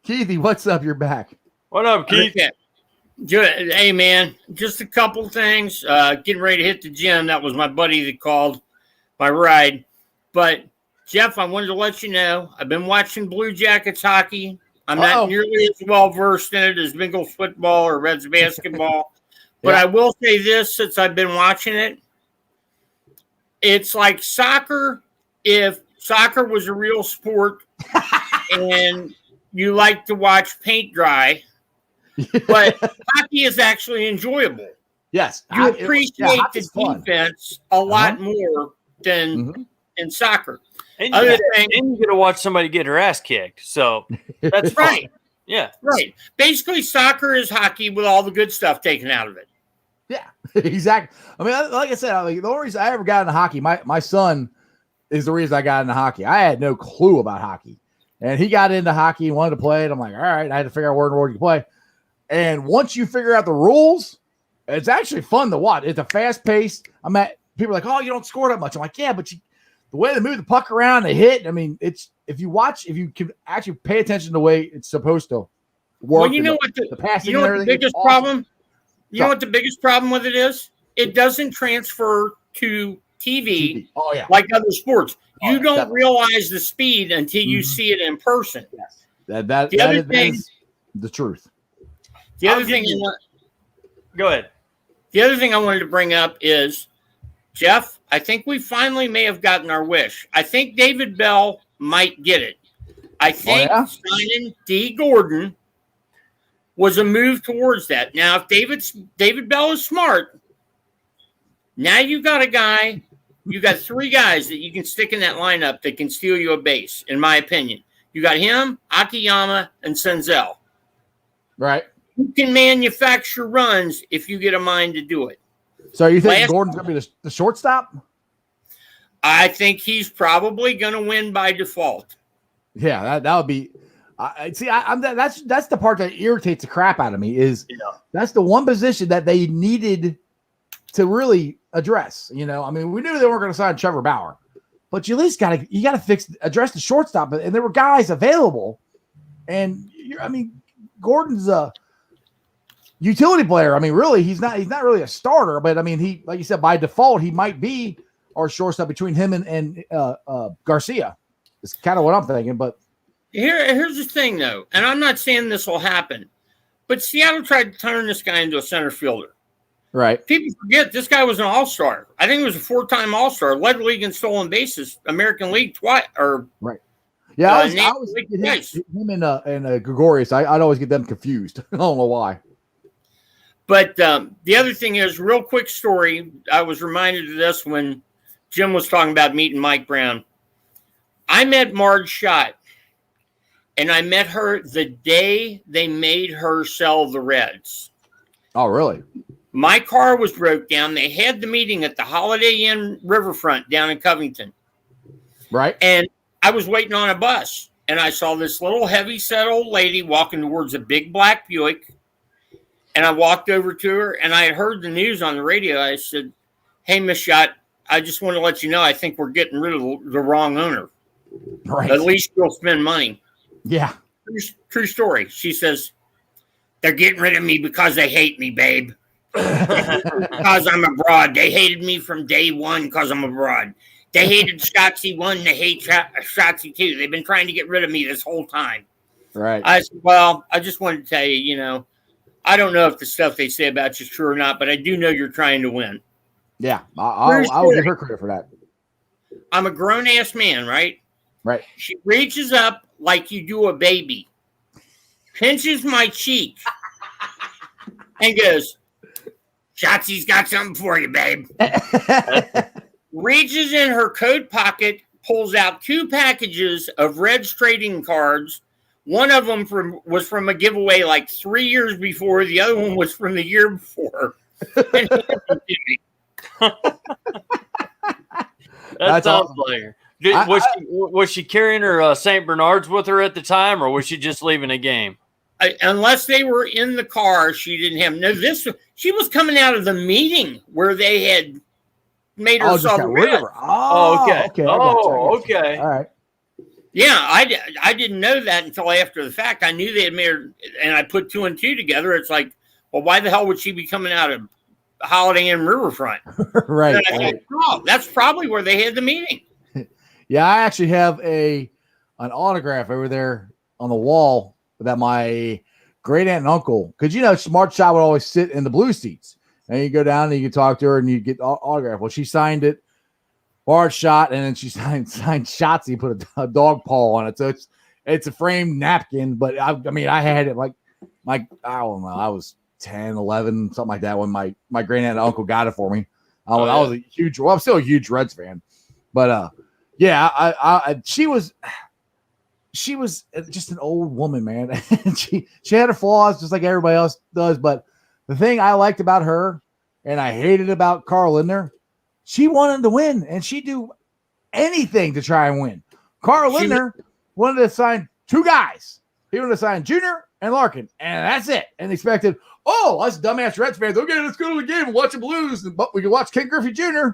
Keithy, what's up? You're back. What up, Keith? Hey, man, just a couple things. Getting ready to hit the gym. That was my buddy that called my ride. But, Jeff, I wanted to let you know, I've been watching Blue Jackets hockey. I'm not nearly as well versed in it as Bengals football or Reds basketball. But I will say this, since I've been watching it, it's like soccer if soccer was a real sport and you like to watch paint dry. But hockey is actually enjoyable. Yes. You appreciate the defense a lot more than in soccer. And you get to watch somebody get her ass kicked. So that's right. Yeah. Right. Basically, soccer is hockey with all the good stuff taken out of it. Yeah, exactly. I mean, like I said, the only reason I ever got into hockey, my son is the reason I got into hockey. I had no clue about hockey. And he got into hockey and wanted to play it. I'm like, all right, I had to figure out where in the world you play. And once you figure out the rules, it's actually fun to watch. It's a fast pace. People are like, oh, you don't score that much. I'm like, yeah, but the way they move the puck around, they hit. I mean, if you can actually pay attention to the way it's supposed to work. Well, you know what the biggest awesome. problem? You know what the biggest problem with it is? It doesn't transfer to TV. Oh, yeah. Like other sports. You don't definitely. realize the speed until you see it in person. Yes. That is the truth. The other thing Go ahead. The other thing I wanted to bring up is, Jeff, I think we finally may have gotten our wish. I think David Bell might get it. I think signing D. Gordon was a move towards that. Now, if David Bell is smart, now you got three guys that you can stick in that lineup that can steal you a base, in my opinion. You got him, Akiyama, and Senzel. Right. You can manufacture runs if you get a mind to do it. So you think Gordon's going to be the shortstop? I think he's probably going to win by default. Yeah, that would be. That's the part that irritates the crap out of me. That's the one position that they needed to really address. You know, I mean, we knew they weren't going to sign Trevor Bauer, but you at least got to address the shortstop. And there were guys available, and Gordon's a utility player. I mean, really, he's not really a starter, but I mean, he, like you said, by default, he might be our shortstop between him and Garcia. It's kind of what I'm thinking, but here's the thing, though, and I'm not saying this will happen, but Seattle tried to turn this guy into a center fielder. Right. People forget this guy was an all-star. I think he was a 4-time all-star, led the league in stolen bases, American League twice. Right. Yeah, I was thinking him and Gregorius. I'd always get them confused. I don't know why. But the other thing is, real quick story. I was reminded of this when Jim was talking about meeting Mike Brown. I met Marge Schott, and I met her the day they made her sell the Reds. Oh, really? My car was broke down. They had the meeting at the Holiday Inn Riverfront down in Covington. Right. And I was waiting on a bus, and I saw this little heavy-set old lady walking towards a big black Buick. And I walked over to her, and I had heard the news on the radio. I said, "Hey, Miss Schott, I just want to let you know I think we're getting rid of the wrong owner. Right. At least you'll spend money." Yeah. True story. She says, "They're getting rid of me because they hate me, babe. Because I'm abroad. They hated me from day one because I'm abroad. They hated Shotzi 1. They hate Shotzi 2. They've been trying to get rid of me this whole time." Right. I said, "Well, I just wanted to tell you, I don't know if the stuff they say about you is true or not, but I do know you're trying to win." Yeah, I'll give her credit for that. I'm a grown-ass man, right? Right. She reaches up like you do a baby, pinches my cheek, and goes, "Shotzi's got something for you, babe." Reaches in her coat pocket, pulls out 2 packages of Reds trading cards. One of them was from a giveaway like 3 years before. The other one was from the year before. That sounds like her. Was she carrying her St. Bernards with her at the time, or was she just leaving a game? Unless they were in the car, she didn't have she was coming out of the meeting where they had made her sell the Reds. Oh, okay. Okay. Okay. All right. Yeah, I didn't know that until after the fact. I knew they had made her, and I put 2 and 2 together. It's like, well, why the hell would she be coming out of Holiday Inn Riverfront? Right. And I thought, oh, that's probably where they had the meeting. Yeah, I actually have an autograph over there on the wall that my great aunt and uncle, because Smart Shot would always sit in the blue seats, and you go down and you can talk to her and you get autograph. Well, she signed it. Hard shot, and then she signed Shotzi, put a dog paw on it. So it's a framed napkin, but I had it like I don't know, I was 10, 11, something like that when my great aunt and uncle got it for me. I was I'm still a huge Reds fan, but yeah, she was she was just an old woman, man. she had her flaws just like everybody else does. But the thing I liked about her and I hated about Carl Lindner, she wanted to win and she'd do anything to try and win. Carl Lindner wanted to sign 2 guys. He wanted to sign Junior and Larkin, and that's it. And expected, oh, us dumbass Reds fans, okay, let's go to the game and watch them lose. But we can watch Ken Griffey Jr.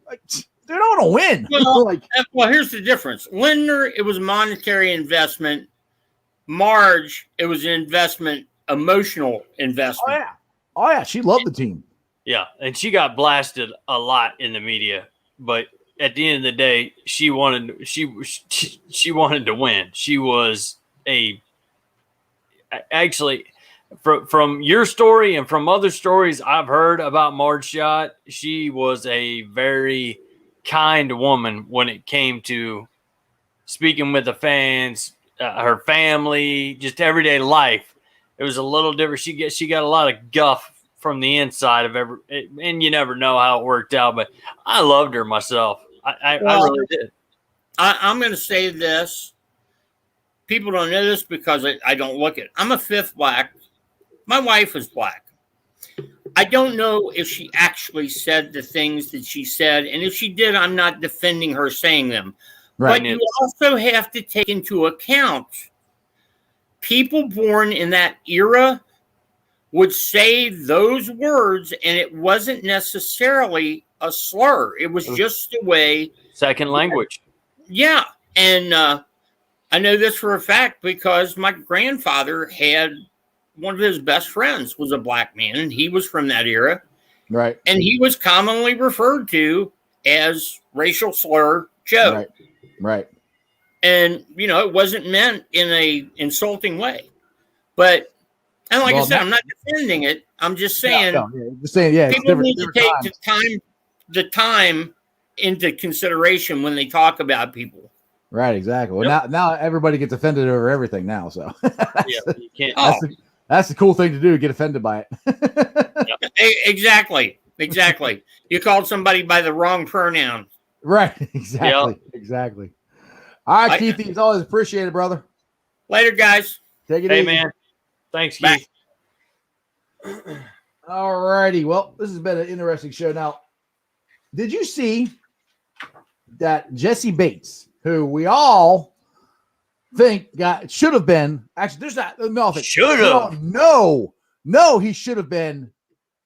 Like, they don't want to win. Well, well, here's the difference. Lindner, it was a monetary investment. Marge, it was an investment, emotional investment. Oh yeah. She loved the team. Yeah, and she got blasted a lot in the media, but at the end of the day, she wanted to win. She was actually from your story and from other stories I've heard about Marge Schott, she was a very kind woman when it came to speaking with the fans, her family, just everyday life. It was a little different. She got a lot of guff from the inside of and you never know how it worked out, but I loved her myself. I really did. I'm going to say this. People don't know this because I don't look it. I'm a 5th black. My wife is black. I don't know if she actually said the things that she said, and if she did, I'm not defending her saying them. Right. But you also have to take into account people born in that era would say those words, and it wasn't necessarily a slur. It was just a way. Second language. Yeah. And I know this for a fact because my grandfather had one of his best friends was a black man, and he was from that era. Right. And he was commonly referred to as racial slur Joe. Right. And, it wasn't meant in a insulting way. But, and like I said, I'm not defending it. I'm just saying, just saying, people need to take the time into consideration when they talk about people. Right, exactly. Well, now everybody gets offended over everything now. So you can't. That's the cool thing to do, get offended by it. Exactly. You called somebody by the wrong pronoun. Right, exactly. All right, Keithy, it's always appreciated, brother. Later, guys. Take it easy. Hey, man. Thanks, Keith. All righty. Well, this has been an interesting show. Now, did you see that Jesse Bates, who we all think should have been actually? There's not should have. No, he should have been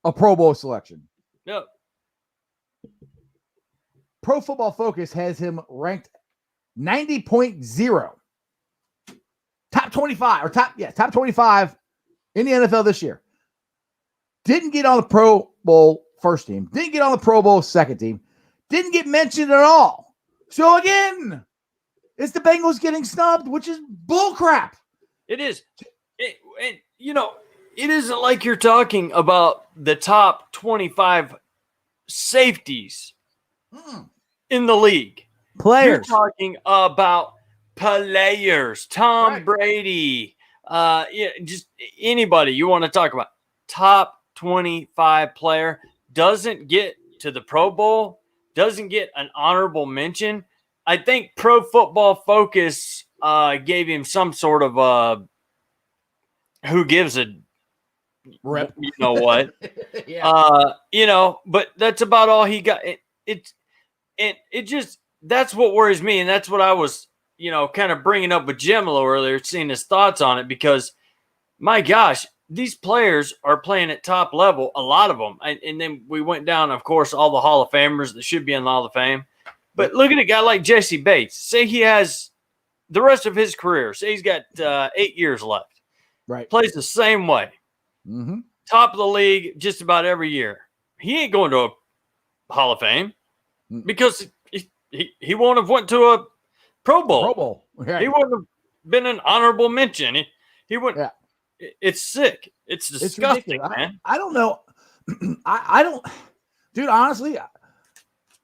a Pro Bowl selection. No. Pro Football Focus has him ranked 90.0, top 25 or top 25 in the NFL this year. Didn't get on the Pro Bowl first team. Didn't get on the Pro Bowl second team. Didn't get mentioned at all. So again, it's the Bengals getting snubbed, which is bullcrap. It is. It isn't like you're talking about the top 25 safeties in the league. Players. You're talking about players. Tom Brady. Just anybody you want to talk about. Top 25 player doesn't get to the Pro Bowl, doesn't get an honorable mention. I think Pro Football Focus gave him some sort of who gives a rep. You know what? But that's about all he got. It just, that's what worries me, and that's what I was, kind of bringing up with Jim a little earlier, seeing his thoughts on it, because my gosh, these players are playing at top level, a lot of them. And then we went down, of course, all the Hall of Famers that should be in the Hall of Fame. But look at a guy like Jesse Bates. Say he has the rest of his career. Say he's got 8 years left. Right. Plays the same way. Mm-hmm. Top of the league just about every year. He ain't going to a Hall of Fame because he won't have went to a Pro Bowl. Pro Bowl. Right. He wouldn't have been an honorable mention. He wouldn't. Yeah. It's sick. It's disgusting, man. I don't know. I don't, dude, honestly,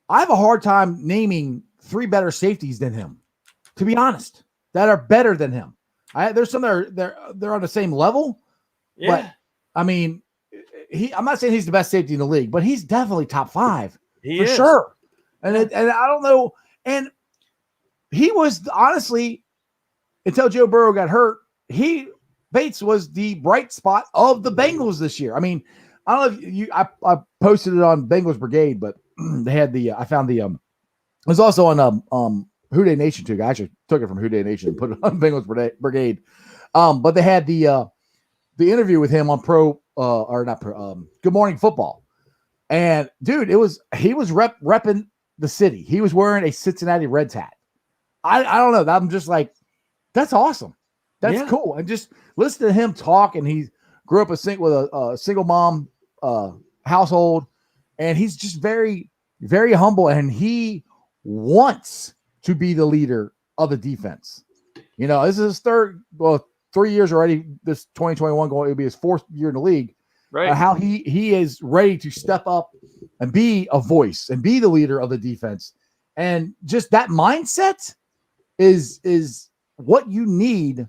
I have a hard time naming 3 better safeties than him, to be honest, that are better than him. There's some that they're on the same level. Yeah. But I mean, I'm not saying he's the best safety in the league, but he's definitely top 5 for sure. And I don't know. And he was honestly until Joe Burrow got hurt, Bates was the bright spot of the Bengals this year. I mean, I don't know if I posted it on Bengals Brigade, but they had I found it was also on Who Day Nation too. I actually took it from Who Day Nation and put it on Bengals Brigade. But they had the interview with him on Good Morning Football. And dude, he was repping the city. He was wearing a Cincinnati Reds hat. I don't know. I'm just like, that's awesome. That's cool. And just listen to him talk. And he grew up with a single mom household, and he's just very, very humble. And he wants to be the leader of the defense. You know, this is his 3 years already. This 2021 it'll be his 4th year in the league. Right. How he is ready to step up and be a voice and be the leader of the defense. And just that mindset is what you need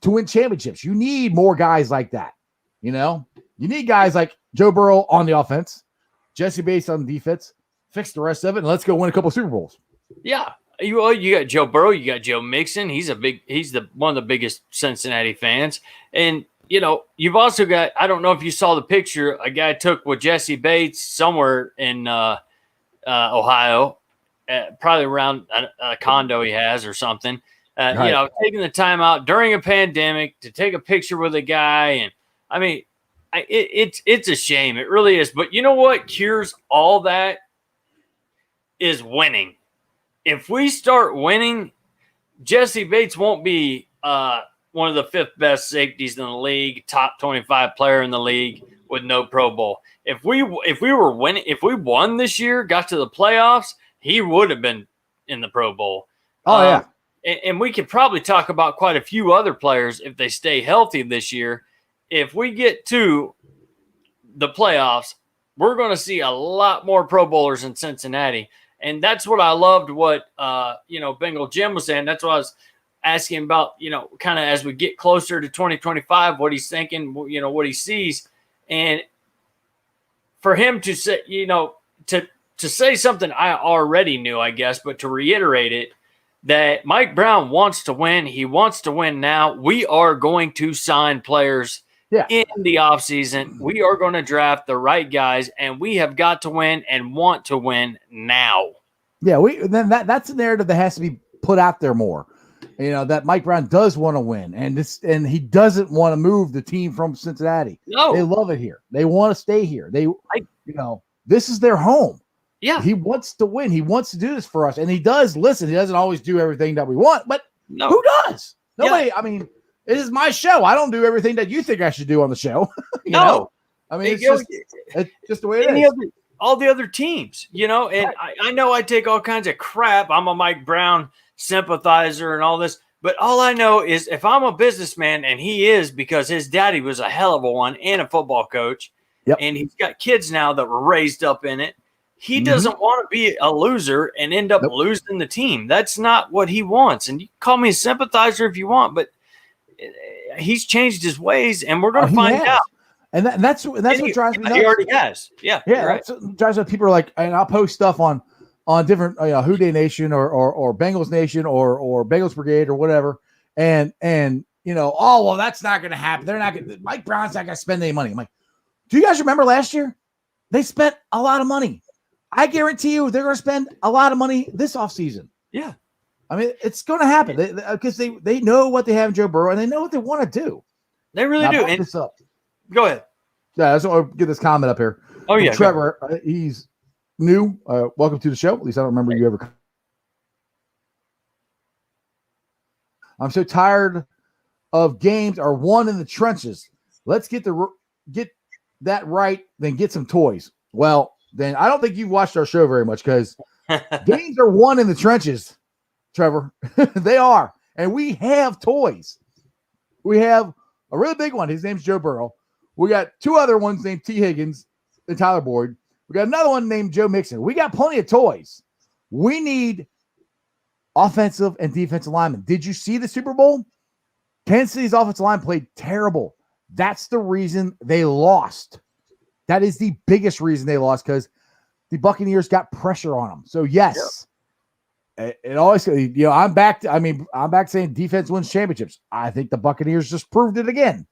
to win championships. You need more guys like that. You know, you need guys like Joe Burrow on the offense, Jesse Bates on the defense, fix the rest of it, and let's go win a couple of Super Bowls. Yeah. You got Joe Burrow, you got Joe Mixon. He's one of the biggest Cincinnati fans. And you know, you've also got, I don't know if you saw the picture a guy took with Jesse Bates somewhere in Ohio, probably around a condo he has or something. Right. You know, taking the time out during a pandemic to take a picture with a guy. And I mean, it's a shame. It really is. But you know what cures all that is winning. If we start winning, Jesse Bates won't be one of the 5th best safeties in the league, top 25 player in the league with no Pro Bowl. If we won this year, got to the playoffs, he would have been in the Pro Bowl. Oh yeah. And we could probably talk about quite a few other players if they stay healthy this year. If we get to the playoffs, we're going to see a lot more Pro Bowlers in Cincinnati. And that's what I loved what Bengal Jim was saying. That's what I was asking about, you know, kind of as we get closer to 2025, what he's thinking, you know, what he sees. And for him to say, you know, to say something I already knew, I guess, but to reiterate it, that Mike Brown wants to win. He wants to win now. We are going to sign players in the offseason. We are going to draft the right guys, and we have got to win and want to win now. Yeah, that's a narrative that has to be put out there more. You know, that Mike Brown does want to win, and he doesn't want to move the team from Cincinnati. No, they love it here. They want to stay here. This is their home. Yeah, he wants to win. He wants to do this for us, and he does. Listen, he doesn't always do everything that we want, but who does? Nobody. Yeah. I mean, it is my show. I don't do everything that you think I should do on the show. you know? I mean, it's just the way it is. All the other teams, you know, and I know I take all kinds of crap. I'm a Mike Brown sympathizer and all this, but all I know is if I'm a businessman, and he is, because his daddy was a hell of a one and a football coach, and he's got kids now that were raised up in it. He doesn't want to be a loser and end up losing the team. That's not what he wants. And you can call me a sympathizer if you want, but he's changed his ways, and we're going to find out. And that's what drives me nuts. He already has. Yeah. Right. That's what drives me. People are like, and I'll post stuff on different Who Day Nation or Bengals Nation or Bengals Brigade or whatever. And oh, well, that's not going to happen. They're not going to, Mike Brown's not going to spend any money. I'm like, do you guys remember last year? They spent a lot of money. I guarantee you they're going to spend a lot of money this offseason. Yeah. I mean, it's going to happen because they know what they have in Joe Burrow, and they know what they want to do. They really do. And this up. Go ahead. Yeah, I just want to get this comment up here. Oh, yeah. Trevor, he's new. Welcome to the show. At least I don't remember you ever. I'm so tired of games are won in the trenches. Let's get that right, then get some toys. Well, then I don't think you've watched our show very much because games are won in the trenches, Trevor. They are. And we have toys. We have a really big one. His name's Joe Burrow. We got 2 other ones named T. Higgins and Tyler Boyd. We got another one named Joe Mixon. We got plenty of toys. We need offensive and defensive linemen. Did you see the Super Bowl? Kansas City's offensive line played terrible. That's the reason they lost. That is the biggest reason they lost, because the Buccaneers got pressure on them. So, yes, it always, I'm back. I'm back saying defense wins championships. I think the Buccaneers just proved it again.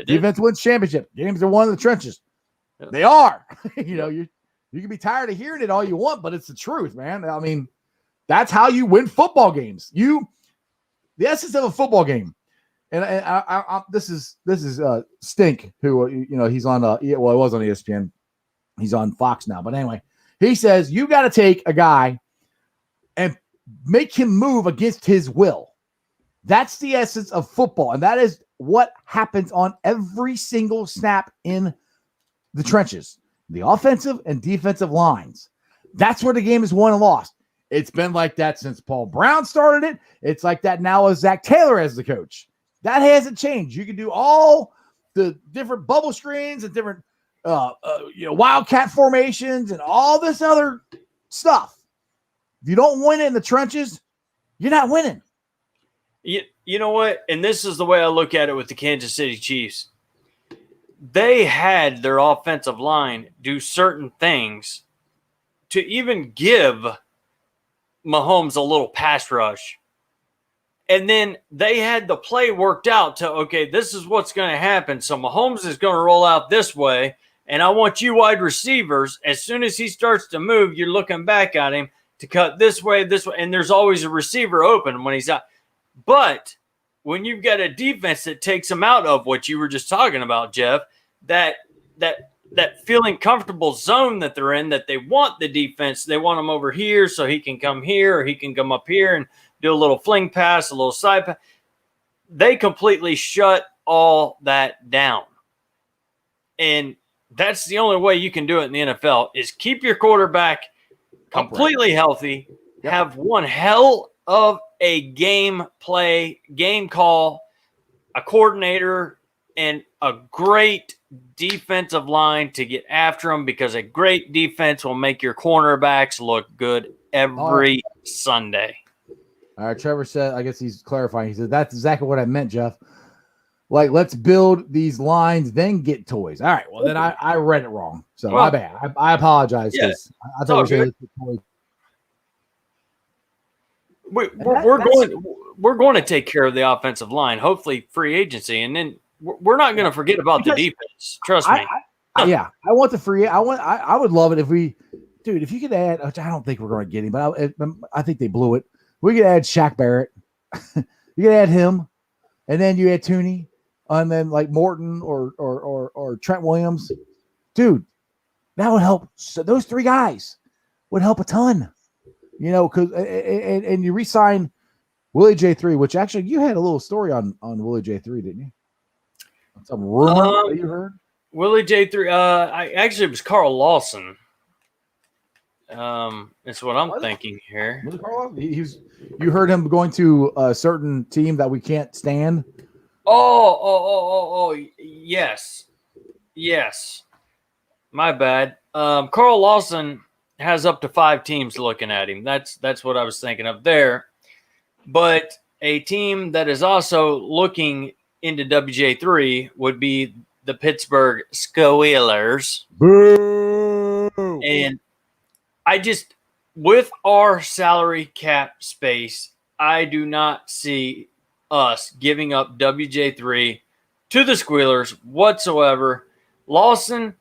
Defense wins championship. Games are won in the trenches. Yep. They are. You can be tired of hearing it all you want, but it's the truth, man. I mean, that's how you win football games. The essence of a football game. And this is Stink, who he's on. He was on ESPN. He's on Fox now, but anyway, he says you got to take a guy and make him move against his will. That's the essence of football, and that is what happens on every single snap in the trenches, the offensive and defensive lines. That's where the game is won and lost. It's been like that since Paul Brown started it. It's like that now with Zach Taylor as the coach. That hasn't changed. You can do all the different bubble screens and different wildcat formations and all this other stuff. If you don't win it in the trenches, you're not winning. You know what? And this is the way I look at it with the Kansas City Chiefs. They had their offensive line do certain things to even give Mahomes a little pass rush. And then they had the play worked out to, okay, this is what's going to happen. So Mahomes is going to roll out this way, and I want you wide receivers, as soon as he starts to move, you're looking back at him to cut this way, and there's always a receiver open when he's out. But when you've got a defense that takes him out of what you were just talking about, Jeff, that feeling comfortable zone that they're in, that they want the defense, they want him over here so he can come here or he can come up here and do a little fling pass, a little side pass. They completely shut all that down. And that's the only way you can do it in the NFL is keep your quarterback completely healthy, have one hell of a game call, a coordinator, and a great defensive line to get after them, because a great defense will make your cornerbacks look good every Sunday. All right, Trevor said, I guess he's clarifying. He said, that's exactly what I meant, Jeff. Like, let's build these lines, then get toys. All right, well, then I read it wrong. So, my bad. I apologize. Yeah, I thought we were saying we're going to take care of the offensive line, hopefully free agency, and then we're not going to forget about the defense. Trust me. I want the free. I would love it if if you could add, which I don't think we're going to get him, but I think they blew it. We could add Shaq Barrett. You could add him, and then you add Tooney, and then like Morton or Trent Williams. Dude, that would help. So those three guys would help a ton. Because and you re-sign Willie J3, which actually you had a little story on Willie J3, didn't you? Some rumor that you heard. Willie J3. It was Carl Lawson. That's what I'm thinking here. You heard him going to a certain team that we can't stand. Oh, yes. My bad. Carl Lawson has up to 5 teams looking at him. That's what I was thinking of there. But a team that is also looking into WJ3 would be the Pittsburgh Steelers. Boo! And with our salary cap space, I do not see us giving up WJ3 to the Squealers whatsoever. Lawson,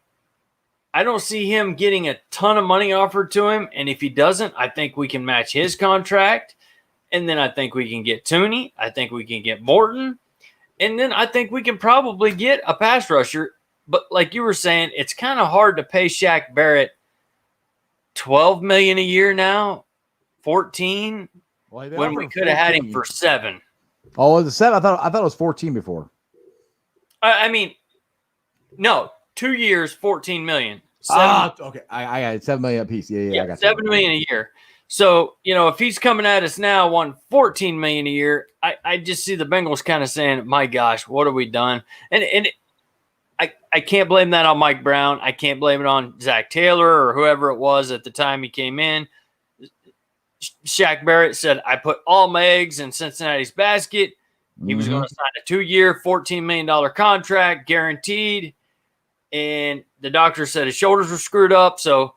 I don't see him getting a ton of money offered to him. And if he doesn't, I think we can match his contract. And then I think we can get Tooney. I think we can get Morton. And then I think we can probably get a pass rusher. But like you were saying, it's kind of hard to pay Shaq Barrett $12 million a year now, 14, when we could have had him for 7. Oh, was it 7? I thought it was 14 before. No, 2 years, 14 million. Okay. I got it. 7 million a piece. Yeah, I got 7 million a year. So, if he's coming at us now, wanting 14 million a year, I just see the Bengals kind of saying, my gosh, what have we done? And I can't blame that on Mike Brown. I can't blame it on Zach Taylor or whoever it was at the time he came in. Shaq Barrett said, I put all my eggs in Cincinnati's basket. He was going to sign a 2-year, $14 million contract, guaranteed. And the doctor said his shoulders were screwed up. So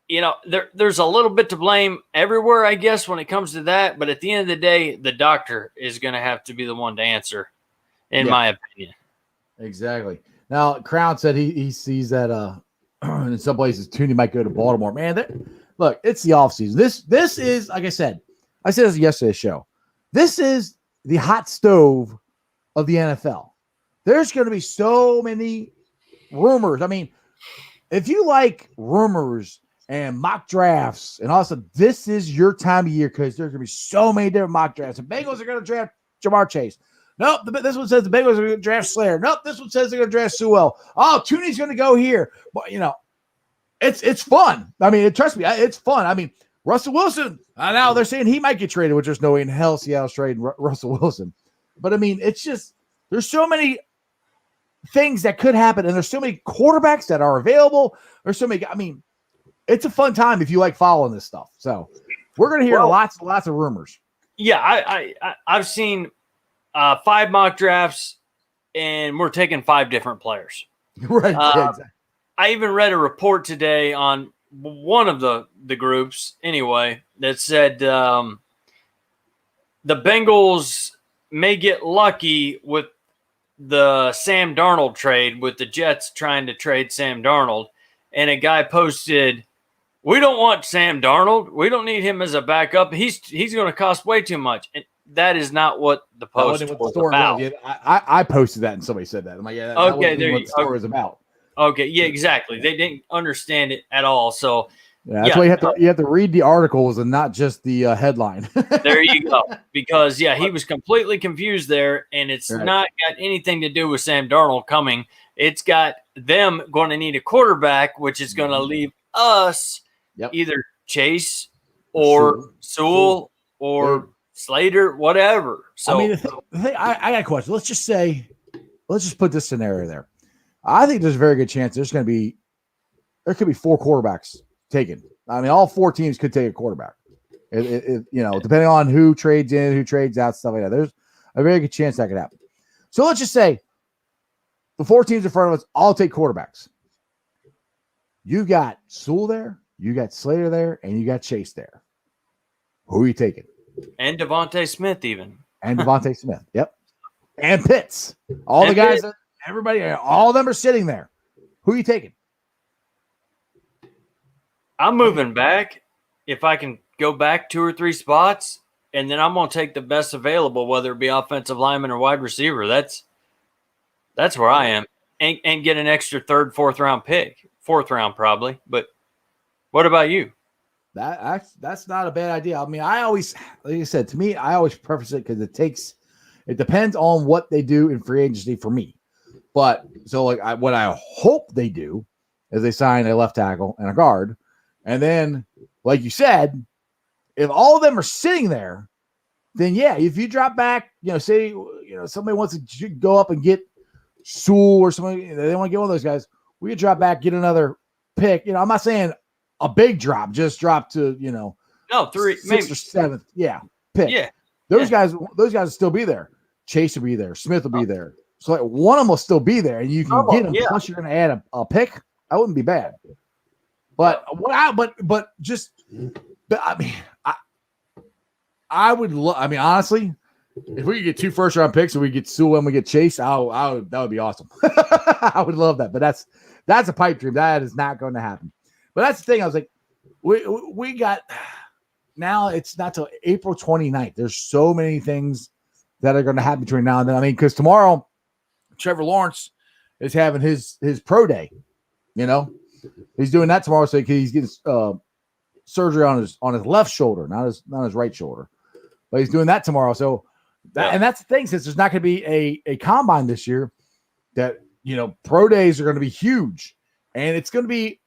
there's a little bit to blame everywhere, I guess, when it comes to that. But at the end of the day, the doctor is going to have to be the one to answer, in my opinion. Exactly. Now, Crown said he sees that in some places Tooney might go to Baltimore. Man, look, it's the offseason. This is, like I said this yesterday's show. This is the hot stove of the NFL. There's going to be so many rumors. I mean, if you like rumors and mock drafts, and also this is your time of year because there's going to be so many different mock drafts. The Bengals are going to draft Jamar Chase. Nope, this one says the Bengals are going to draft Slayer. Nope, this one says they're going to draft Sewell. Oh, Tooney's going to go here. But, it's fun. I mean, trust me, it's fun. I mean, Russell Wilson, now they're saying he might get traded, which there's no way in hell Seattle's trading Russell Wilson. But, I mean, it's just there's so many things that could happen, and there's so many quarterbacks that are available. There's so many – I mean, it's a fun time if you like following this stuff. So we're going to hear lots and lots of rumors. Yeah, I've seen 5 mock drafts, and we're taking 5 different players. Right. Exactly. I even read a report today on one of the groups, anyway, that said the Bengals may get lucky with the Sam Darnold trade, with the Jets trying to trade Sam Darnold. And a guy posted, "We don't want Sam Darnold. We don't need him as a backup. He's going to cost way too much." And that is not what the post was about. I posted that and somebody said that. I'm like, okay, there what the story is about. Okay, yeah, exactly. They didn't understand it at all. So that's why you have to read the articles and not just the headline. There you go. Because he was completely confused there, and it's not got anything to do with Sam Darnold coming. It's got them going to need a quarterback, which is going to leave us either Chase or Sewell or Slater, whatever. So I mean, the thing, I got a question. Let's just put this scenario there. I think there's a very good chance there could be 4 quarterbacks taken. I mean, all 4 teams could take a quarterback. Depending on who trades in, who trades out, stuff like that. There's a very good chance that could happen. So let's just say the 4 teams in front of us all take quarterbacks. You got Sewell there, you got Slater there, and you got Chase there. Who are you taking? And Devontae Smith even. And Devontae Smith. Yep. And Pitts. All the guys that everybody, all of them are sitting there. Who are you taking? I'm moving back. If I can go back 2 or 3 spots, and then I'm going to take the best available, whether it be offensive lineman or wide receiver. That's where I am. And get an extra 3rd, 4th round pick. 4th round probably. But what about you? That's not a bad idea. I mean, I always, like I said, to me, I always preface it because it depends on what they do in free agency for me. But so what I hope they do is they sign a left tackle and a guard. And then, like you said, if all of them are sitting there, then if you drop back, say, somebody wants to go up and get Sewell or somebody, they want to get one of those guys, we could drop back, get another pick. I'm not saying a big drop, just drop to, 3, 6th maybe. or 7th. Yeah. Pick. Yeah. Those guys will still be there. Chase will be there. Smith will be there. So one of them will still be there, and you can get them. Plus, you're going to add a pick. That wouldn't be bad. But I would love. I mean, honestly, if we could get 2 first-round picks and we get Sewell and we get Chase, that would be awesome. I would love that. But that's a pipe dream. That is not going to happen. But that's the thing. I was like, we got now. It's not till April 29th. There's so many things that are going to happen between now and then. I mean, because tomorrow, Trevor Lawrence is having his pro day. He's doing that tomorrow, so he's getting surgery on his left shoulder, not his right shoulder. But he's doing that tomorrow. So and that's the thing, since there's not going to be a combine this year, that pro days are going to be huge, and it's going to be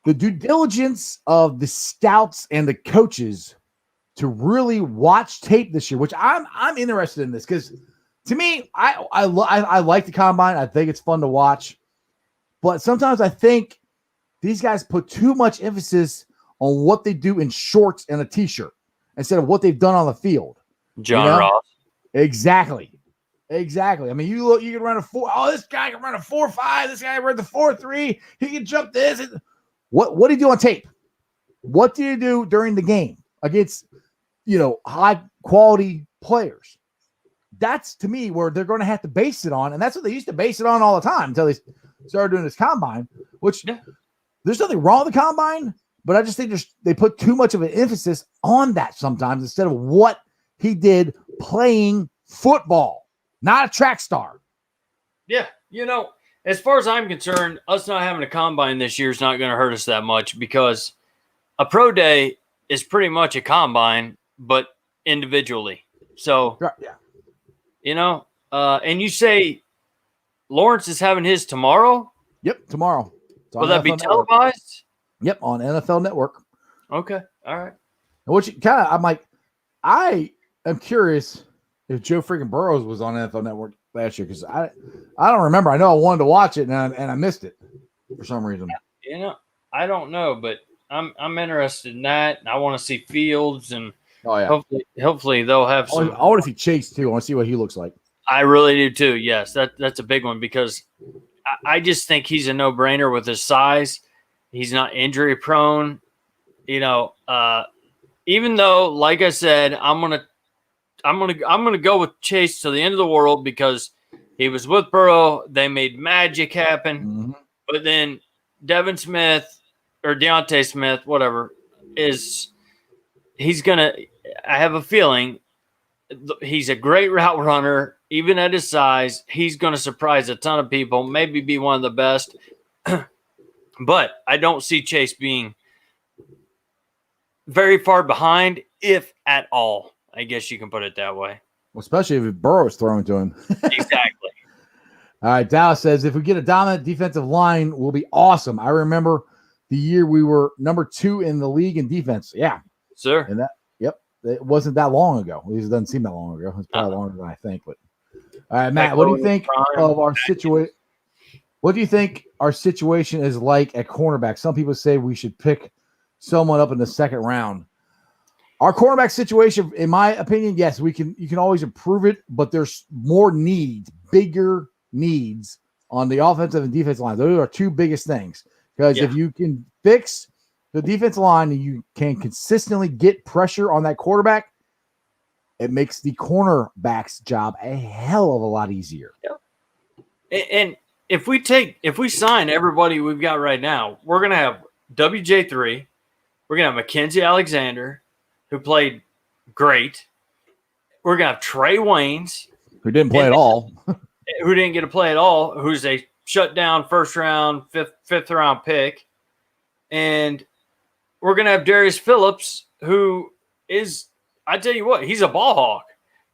the due diligence of the scouts and the coaches to really watch tape this year, which I'm interested in this because to me, I like the combine. I think it's fun to watch, but sometimes I think these guys put too much emphasis on what they do in shorts and a t-shirt instead of what they've done on the field. John Ross. Exactly. I mean, you can run a 4. Oh, this guy can run a 4.5. This guy can run the 4.3. He can jump this. What did he do on tape? What did he do during the game against, high quality players? That's to me where they're going to have to base it on. And that's what they used to base it on all the time until they started doing this combine, which there's nothing wrong with the combine, but I just think they put too much of an emphasis on that sometimes instead of what he did playing football, not a track star. Yeah. As far as I'm concerned, us not having a combine this year is not going to hurt us that much because a pro day is pretty much a combine, but individually. So, yeah. And you say Lawrence is having his tomorrow? Yep, tomorrow. Will that be televised? Yep, on NFL Network. Okay, all right. Which I am curious if Joe freaking Burrows was on NFL Network last year because I don't remember. I know I wanted to watch it and I missed it for some reason. I don't know, but I'm interested in that. And I want to see Fields and hopefully they'll have some. I want to see Chase too. I want to see what he looks like. I really do too. Yes, that's a big one because I just think he's a no-brainer with his size. He's not injury prone. Even though, like I said, I'm gonna go with Chase to the end of the world because he was with Burrow. They made magic happen. Mm-hmm. But then Devin Smith or Deontay Smith, whatever, I have a feeling he's a great route runner. Even at his size, he's going to surprise a ton of people, maybe be one of the best. But I don't see Chase being very far behind, if at all. I guess you can put it that way. Well, especially if Burrow is throwing to him. Exactly. All right, Dallas says, if we get a dominant defensive line, we'll be awesome. I remember the year we were number 2 in the league in defense. Yeah. Sure. And it wasn't that long ago. At least it doesn't seem that long ago. It's probably longer than I think. But all right, Matt, what do you think of our situation? What do you think our situation is like at cornerback? Some people say we should pick someone up in the second round. Our cornerback situation, in my opinion, yes, you can always improve it, but there's more needs, bigger needs on the offensive and defensive line. Those are two biggest things. Because if you can fix the defensive line and you can consistently get pressure on that quarterback, it makes the cornerback's job a hell of a lot easier. Yeah. And if we sign everybody we've got right now, we're going to have WJ3. We're going to have Mackenzie Alexander, who played great. We're going to have Trey Waynes, who didn't play at all. Who didn't get to play at all, who's a shutdown first round, fifth round pick. And we're going to have Darius Phillips, who is, I tell you what, he's a ball hawk.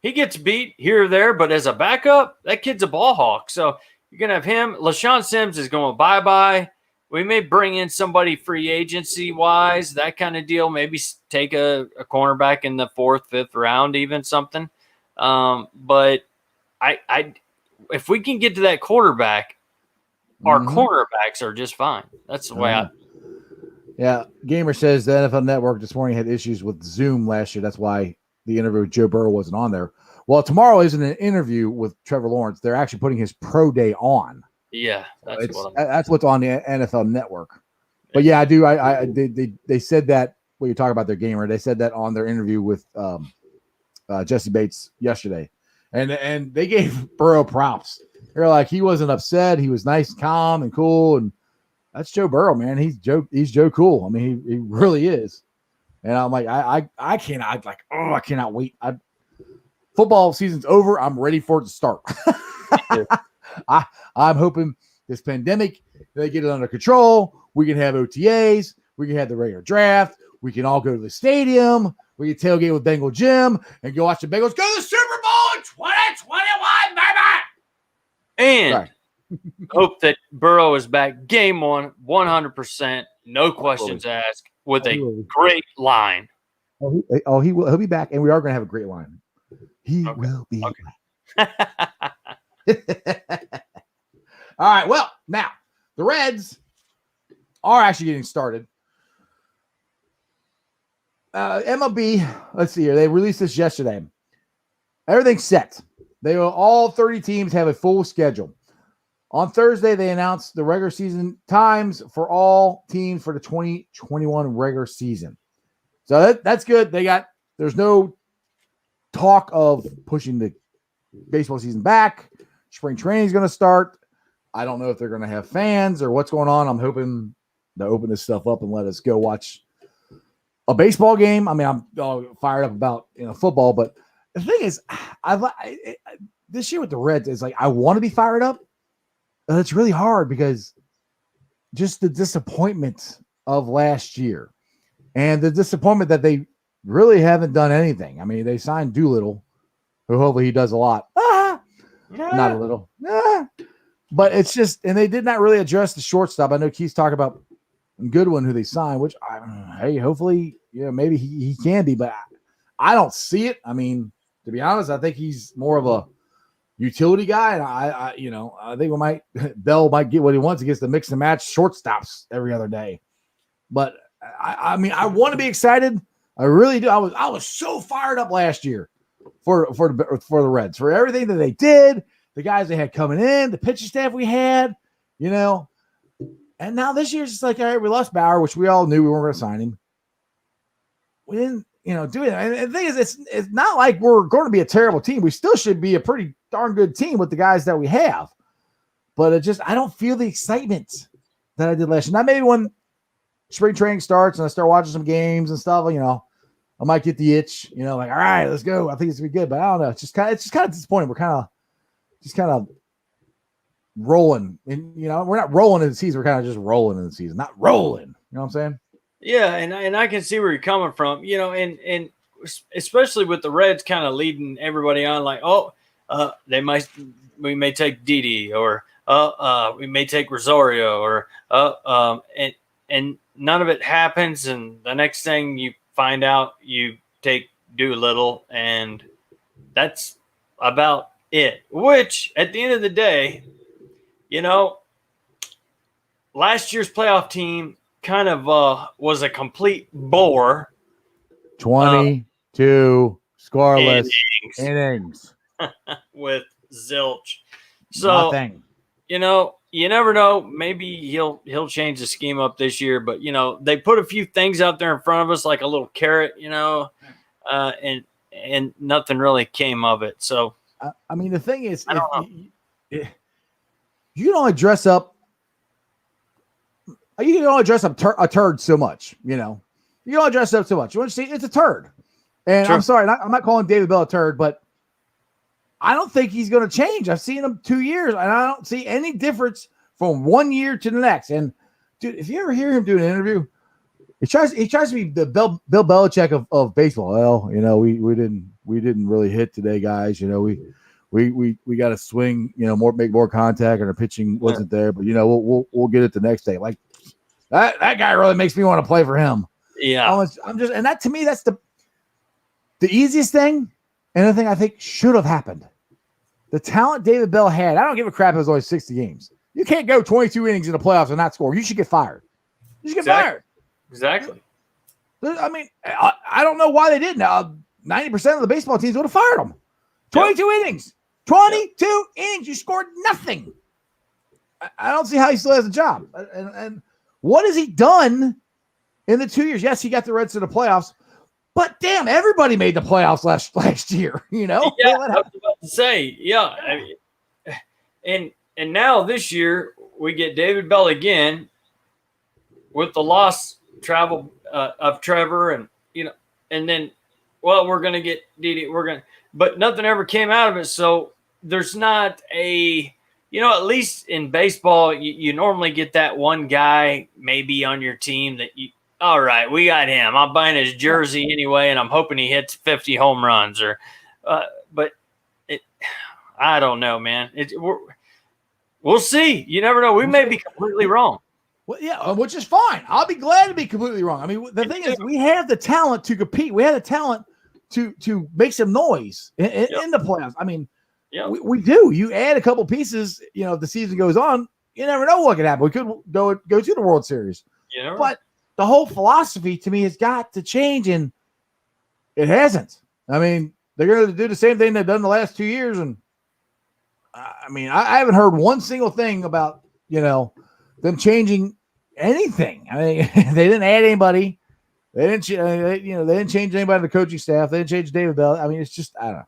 He gets beat here or there, but as a backup, that kid's a ball hawk. So you're going to have him. LaShawn Sims is going bye-bye. We may bring in somebody free agency-wise, that kind of deal. Maybe take a cornerback in the 4th, 5th round, even something. But if we can get to that quarterback, our cornerbacks are just fine. That's the way Yeah, Gamer says the NFL Network this morning had issues with Zoom last year. That's why the interview with Joe Burrow wasn't on there. Well, tomorrow isn't an interview with Trevor Lawrence. They're actually putting his pro day on. Yeah, that's what's on the NFL Network. But yeah, I do. They said that when you talk about their gamer, they said that on their interview with Jesse Bates yesterday, and they gave Burrow props. They're like, he wasn't upset. He was nice, calm, and cool. And that's Joe Burrow, man. He's Joe Cool. I mean, he really is. And I'm like, I cannot wait. Football season's over. I'm ready for it to start. I'm hoping this pandemic, they get it under control. We can have OTAs. We can have the regular draft. We can all go to the stadium. We can tailgate with Bengal Jim and go watch the Bengals go to the Super Bowl in 2021, baby. And hope that Burrow is back game 1, 100%, no questions asked, with a great line. He will. He'll be back, and we are going to have a great line. He will be back. All right. Well, now the Reds are actually getting started. MLB, let's see here. They released this yesterday. Everything's set. All 30 teams have a full schedule. On Thursday, they announced the regular season times for all teams for the 2021 regular season. So that's good. There's no talk of pushing the baseball season back. Spring training is going to start. I don't know if they're going to have fans or what's going on. I'm hoping to open this stuff up and let us go watch a baseball game. I mean, I'm all fired up about football, but the thing is, this year with the Reds is like I want to be fired up, but it's really hard because just the disappointment of last year and the disappointment that they really haven't done anything. I mean, they signed Doolittle, who hopefully he does a lot. Not a little. But it's just, and they did not really address the shortstop. I know Keith's talking about Goodwin, who they signed, which hey, hopefully, maybe he can be, but I don't see it. I mean, to be honest, I think he's more of a utility guy, and I think Bell might get what he wants. He gets to mix and match shortstops every other day. But I mean, I want to be excited. I really do. I was so fired up last year for the Reds, for everything that they did, the guys they had coming in, the pitching staff we had, and now this year's just like, all right, we lost Bauer, which we all knew we weren't going to sign him. We didn't, do it. And the thing is, it's not like we're going to be a terrible team. We still should be a pretty darn good team with the guys that we have. But I don't feel the excitement that I did last year. Now, maybe when spring training starts and I start watching some games and stuff, I might get the itch, like, all right, let's go. I think it's gonna be good, but I don't know. It's just kind of disappointing. We're kind of rolling, and we're not rolling in the season. We're kind of just rolling in the season, not rolling. You know what I'm saying? Yeah, and I can see where you're coming from. And especially with the Reds kind of leading everybody on, like, we may take Didi, or we may take Rosario, or and none of it happens, and the next thing you find out, you take Doolittle, and that's about it. Which, at the end of the day, last year's playoff team kind of was a complete bore. 22 scoreless innings with zilch. So nothing. You never know. Maybe he'll change the scheme up this year, but they put a few things out there in front of us, like a little carrot, and nothing really came of it. So I mean, the thing is, I don't know. You can only dress up. You can only dress up a turd so much. You can only dress up so much. You want to see it's a turd, and Sure. I'm sorry, I'm not calling David Bell a turd, but I don't think he's going to change. I've seen him 2 years, and I don't see any difference from 1 year to the next. And dude, if you ever hear him do an interview, he tries to be the Bill Belichick of baseball. Well, we didn't really hit today, guys. We got to swing, make more contact, and our pitching wasn't there. But we'll get it the next day. Like that guy really makes me want to play for him. Yeah, and that to me, that's the easiest thing, and the thing I think should have happened. The talent David Bell had, I don't give a crap if it was only 60 games. You can't go 22 innings in the playoffs and not score. You should get fired. You should get fired. Exactly. I mean, I don't know why they didn't. 90% of the baseball teams would have fired him. 22 innings. 22 innings. You scored nothing. I don't see how he still has a job. And what has he done in the 2 years? Yes, he got the Reds to the playoffs. But damn, everybody made the playoffs last year, Yeah, I was about to say, yeah. And now this year we get David Bell again with the loss travel of Trevor, and and then we're gonna get Didi. But nothing ever came out of it. So there's not a at least in baseball you normally get that one guy maybe on your team that you. All right, we got him. I'm buying his jersey anyway, and I'm hoping he hits 50 home runs. But I don't know, man. We'll see. You never know. We may be completely wrong. Well, yeah, which is fine. I'll be glad to be completely wrong. I mean, the thing is, we have the talent to compete. We have the talent to make some noise in the playoffs. I mean, we do. You add a couple pieces. If the season goes on, you never know what could happen. We could go to the World Series. But the whole philosophy to me has got to change, and it hasn't. I mean, they're going to do the same thing they've done the last 2 years, and I mean, I haven't heard one single thing about, them changing anything. I mean, they didn't add anybody. They didn't, they didn't change anybody on the coaching staff. They didn't change David Bell. I mean, it's just, I don't know.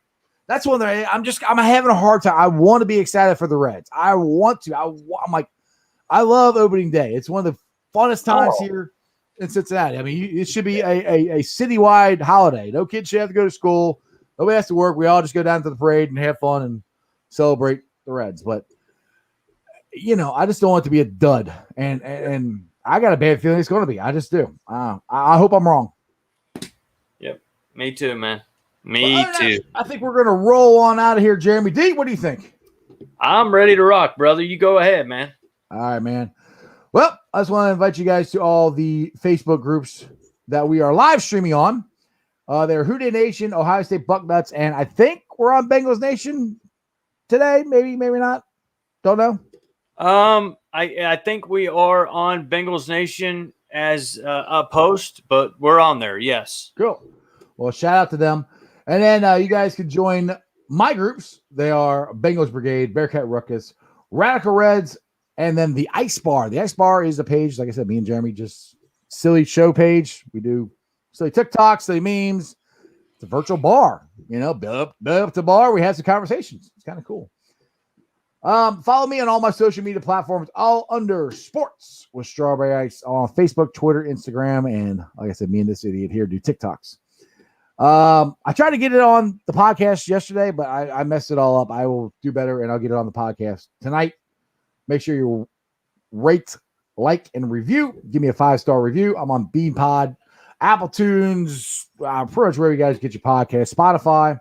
That's one that I'm having a hard time. I want to be excited for the Reds. I want to. I'm like, I love opening day. It's one of the funnest times here in Cincinnati. I mean, it should be a citywide holiday. No kids should have to go to school. Nobody has to work. We all just go down to the parade and have fun and celebrate the Reds. But, I just don't want it to be a dud. And I got a bad feeling it's going to be. I just do. I hope I'm wrong. Yep. Me too, man. Me too. I think we're going to roll on out of here, Jeremy D. What do you think? I'm ready to rock, brother. You go ahead, man. All right, man. Well, I just want to invite you guys to all the Facebook groups that we are live streaming on. They're Who Dey Nation, Ohio State Bucknuts, and I think we're on Bengals Nation today. Maybe not. Don't know. I think we are on Bengals Nation as a post, but we're on there. Yes. Cool. Well, shout out to them. And then you guys can join my groups. They are Bengals Brigade, Bearcat Ruckus, Radical Reds, and then the Ice Bar. The Ice Bar is a page, like I said, me and Jeremy, just silly show page. We do silly TikToks, silly memes. It's a virtual bar, build up the bar. We have some conversations. It's kind of cool. Follow me on all my social media platforms, all under Sports with Strawberry Ice on Facebook, Twitter, Instagram, and like I said, me and this idiot here do TikToks. I tried to get it on the podcast yesterday, but I messed it all up. I will do better, and I'll get it on the podcast tonight. Make sure you rate, like, and review. Give me a 5-star review. I'm on BeanPod, Apple Tunes, pretty much where you guys get your podcast, Spotify.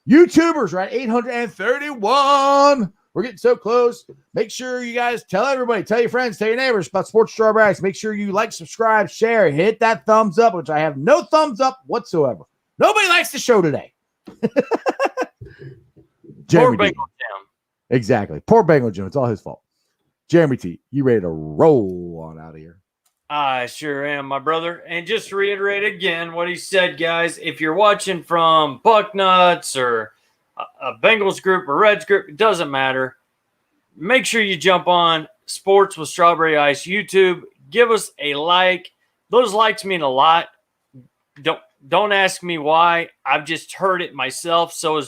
YouTubers, right? 831. We're getting so close. Make sure you guys tell everybody, tell your friends, tell your neighbors about Sports Strawberry Ice. Make sure you like, subscribe, share, hit that thumbs up, which I have no thumbs up whatsoever. Nobody likes the show today. Poor Bengal Jim. Exactly. Poor Bengal Jim. It's all his fault. Jeremy T, you ready to roll on out of here? I sure am, my brother. And just to reiterate again what he said, guys, if you're watching from Bucknuts or a Bengals group or Reds group, it doesn't matter. Make sure you jump on Sports with Strawberry Ice YouTube. Give us a like. Those likes mean a lot. Don't ask me why. I've just heard it myself. So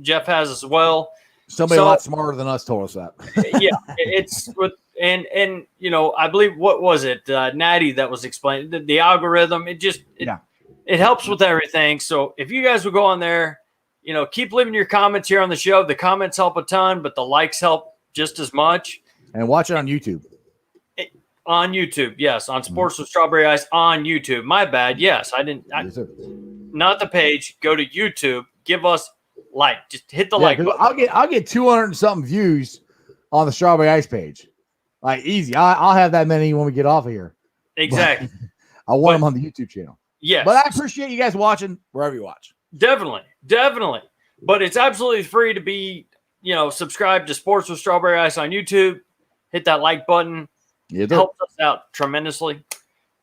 Jeff has as well. Somebody a lot smarter than us told us that. Yeah, it's with and I believe what was it, Natty, that was explaining the algorithm. It helps with everything. So if you guys will go on there, keep leaving your comments here on the show. The comments help a ton, but the likes help just as much. And watch it on YouTube. On YouTube, yes. On Sports with Strawberry Ice on YouTube. My bad. Yes, I didn't. Not the page. Go to YouTube. Give us like. Just hit the like button. I'll get 200 and something views on the Strawberry Ice page. Like easy. I'll have that many when we get off of here. Exactly. I want them on the YouTube channel. Yes. But I appreciate you guys watching wherever you watch. Definitely. But it's absolutely free to be, subscribe to Sports with Strawberry Ice on YouTube. Hit that like button. It helps us out tremendously.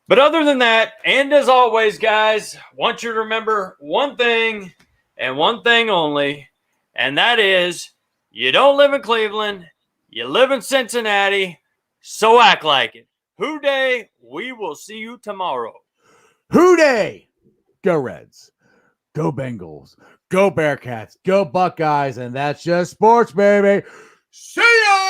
But other than that, and as always, guys, want you to remember one thing and one thing only, and that is you don't live in Cleveland, you live in Cincinnati, so act like it. Who Dey, we will see you tomorrow. Who Dey, go Reds, go Bengals, go Bearcats, go Buckeyes, and that's just sports, baby. See ya!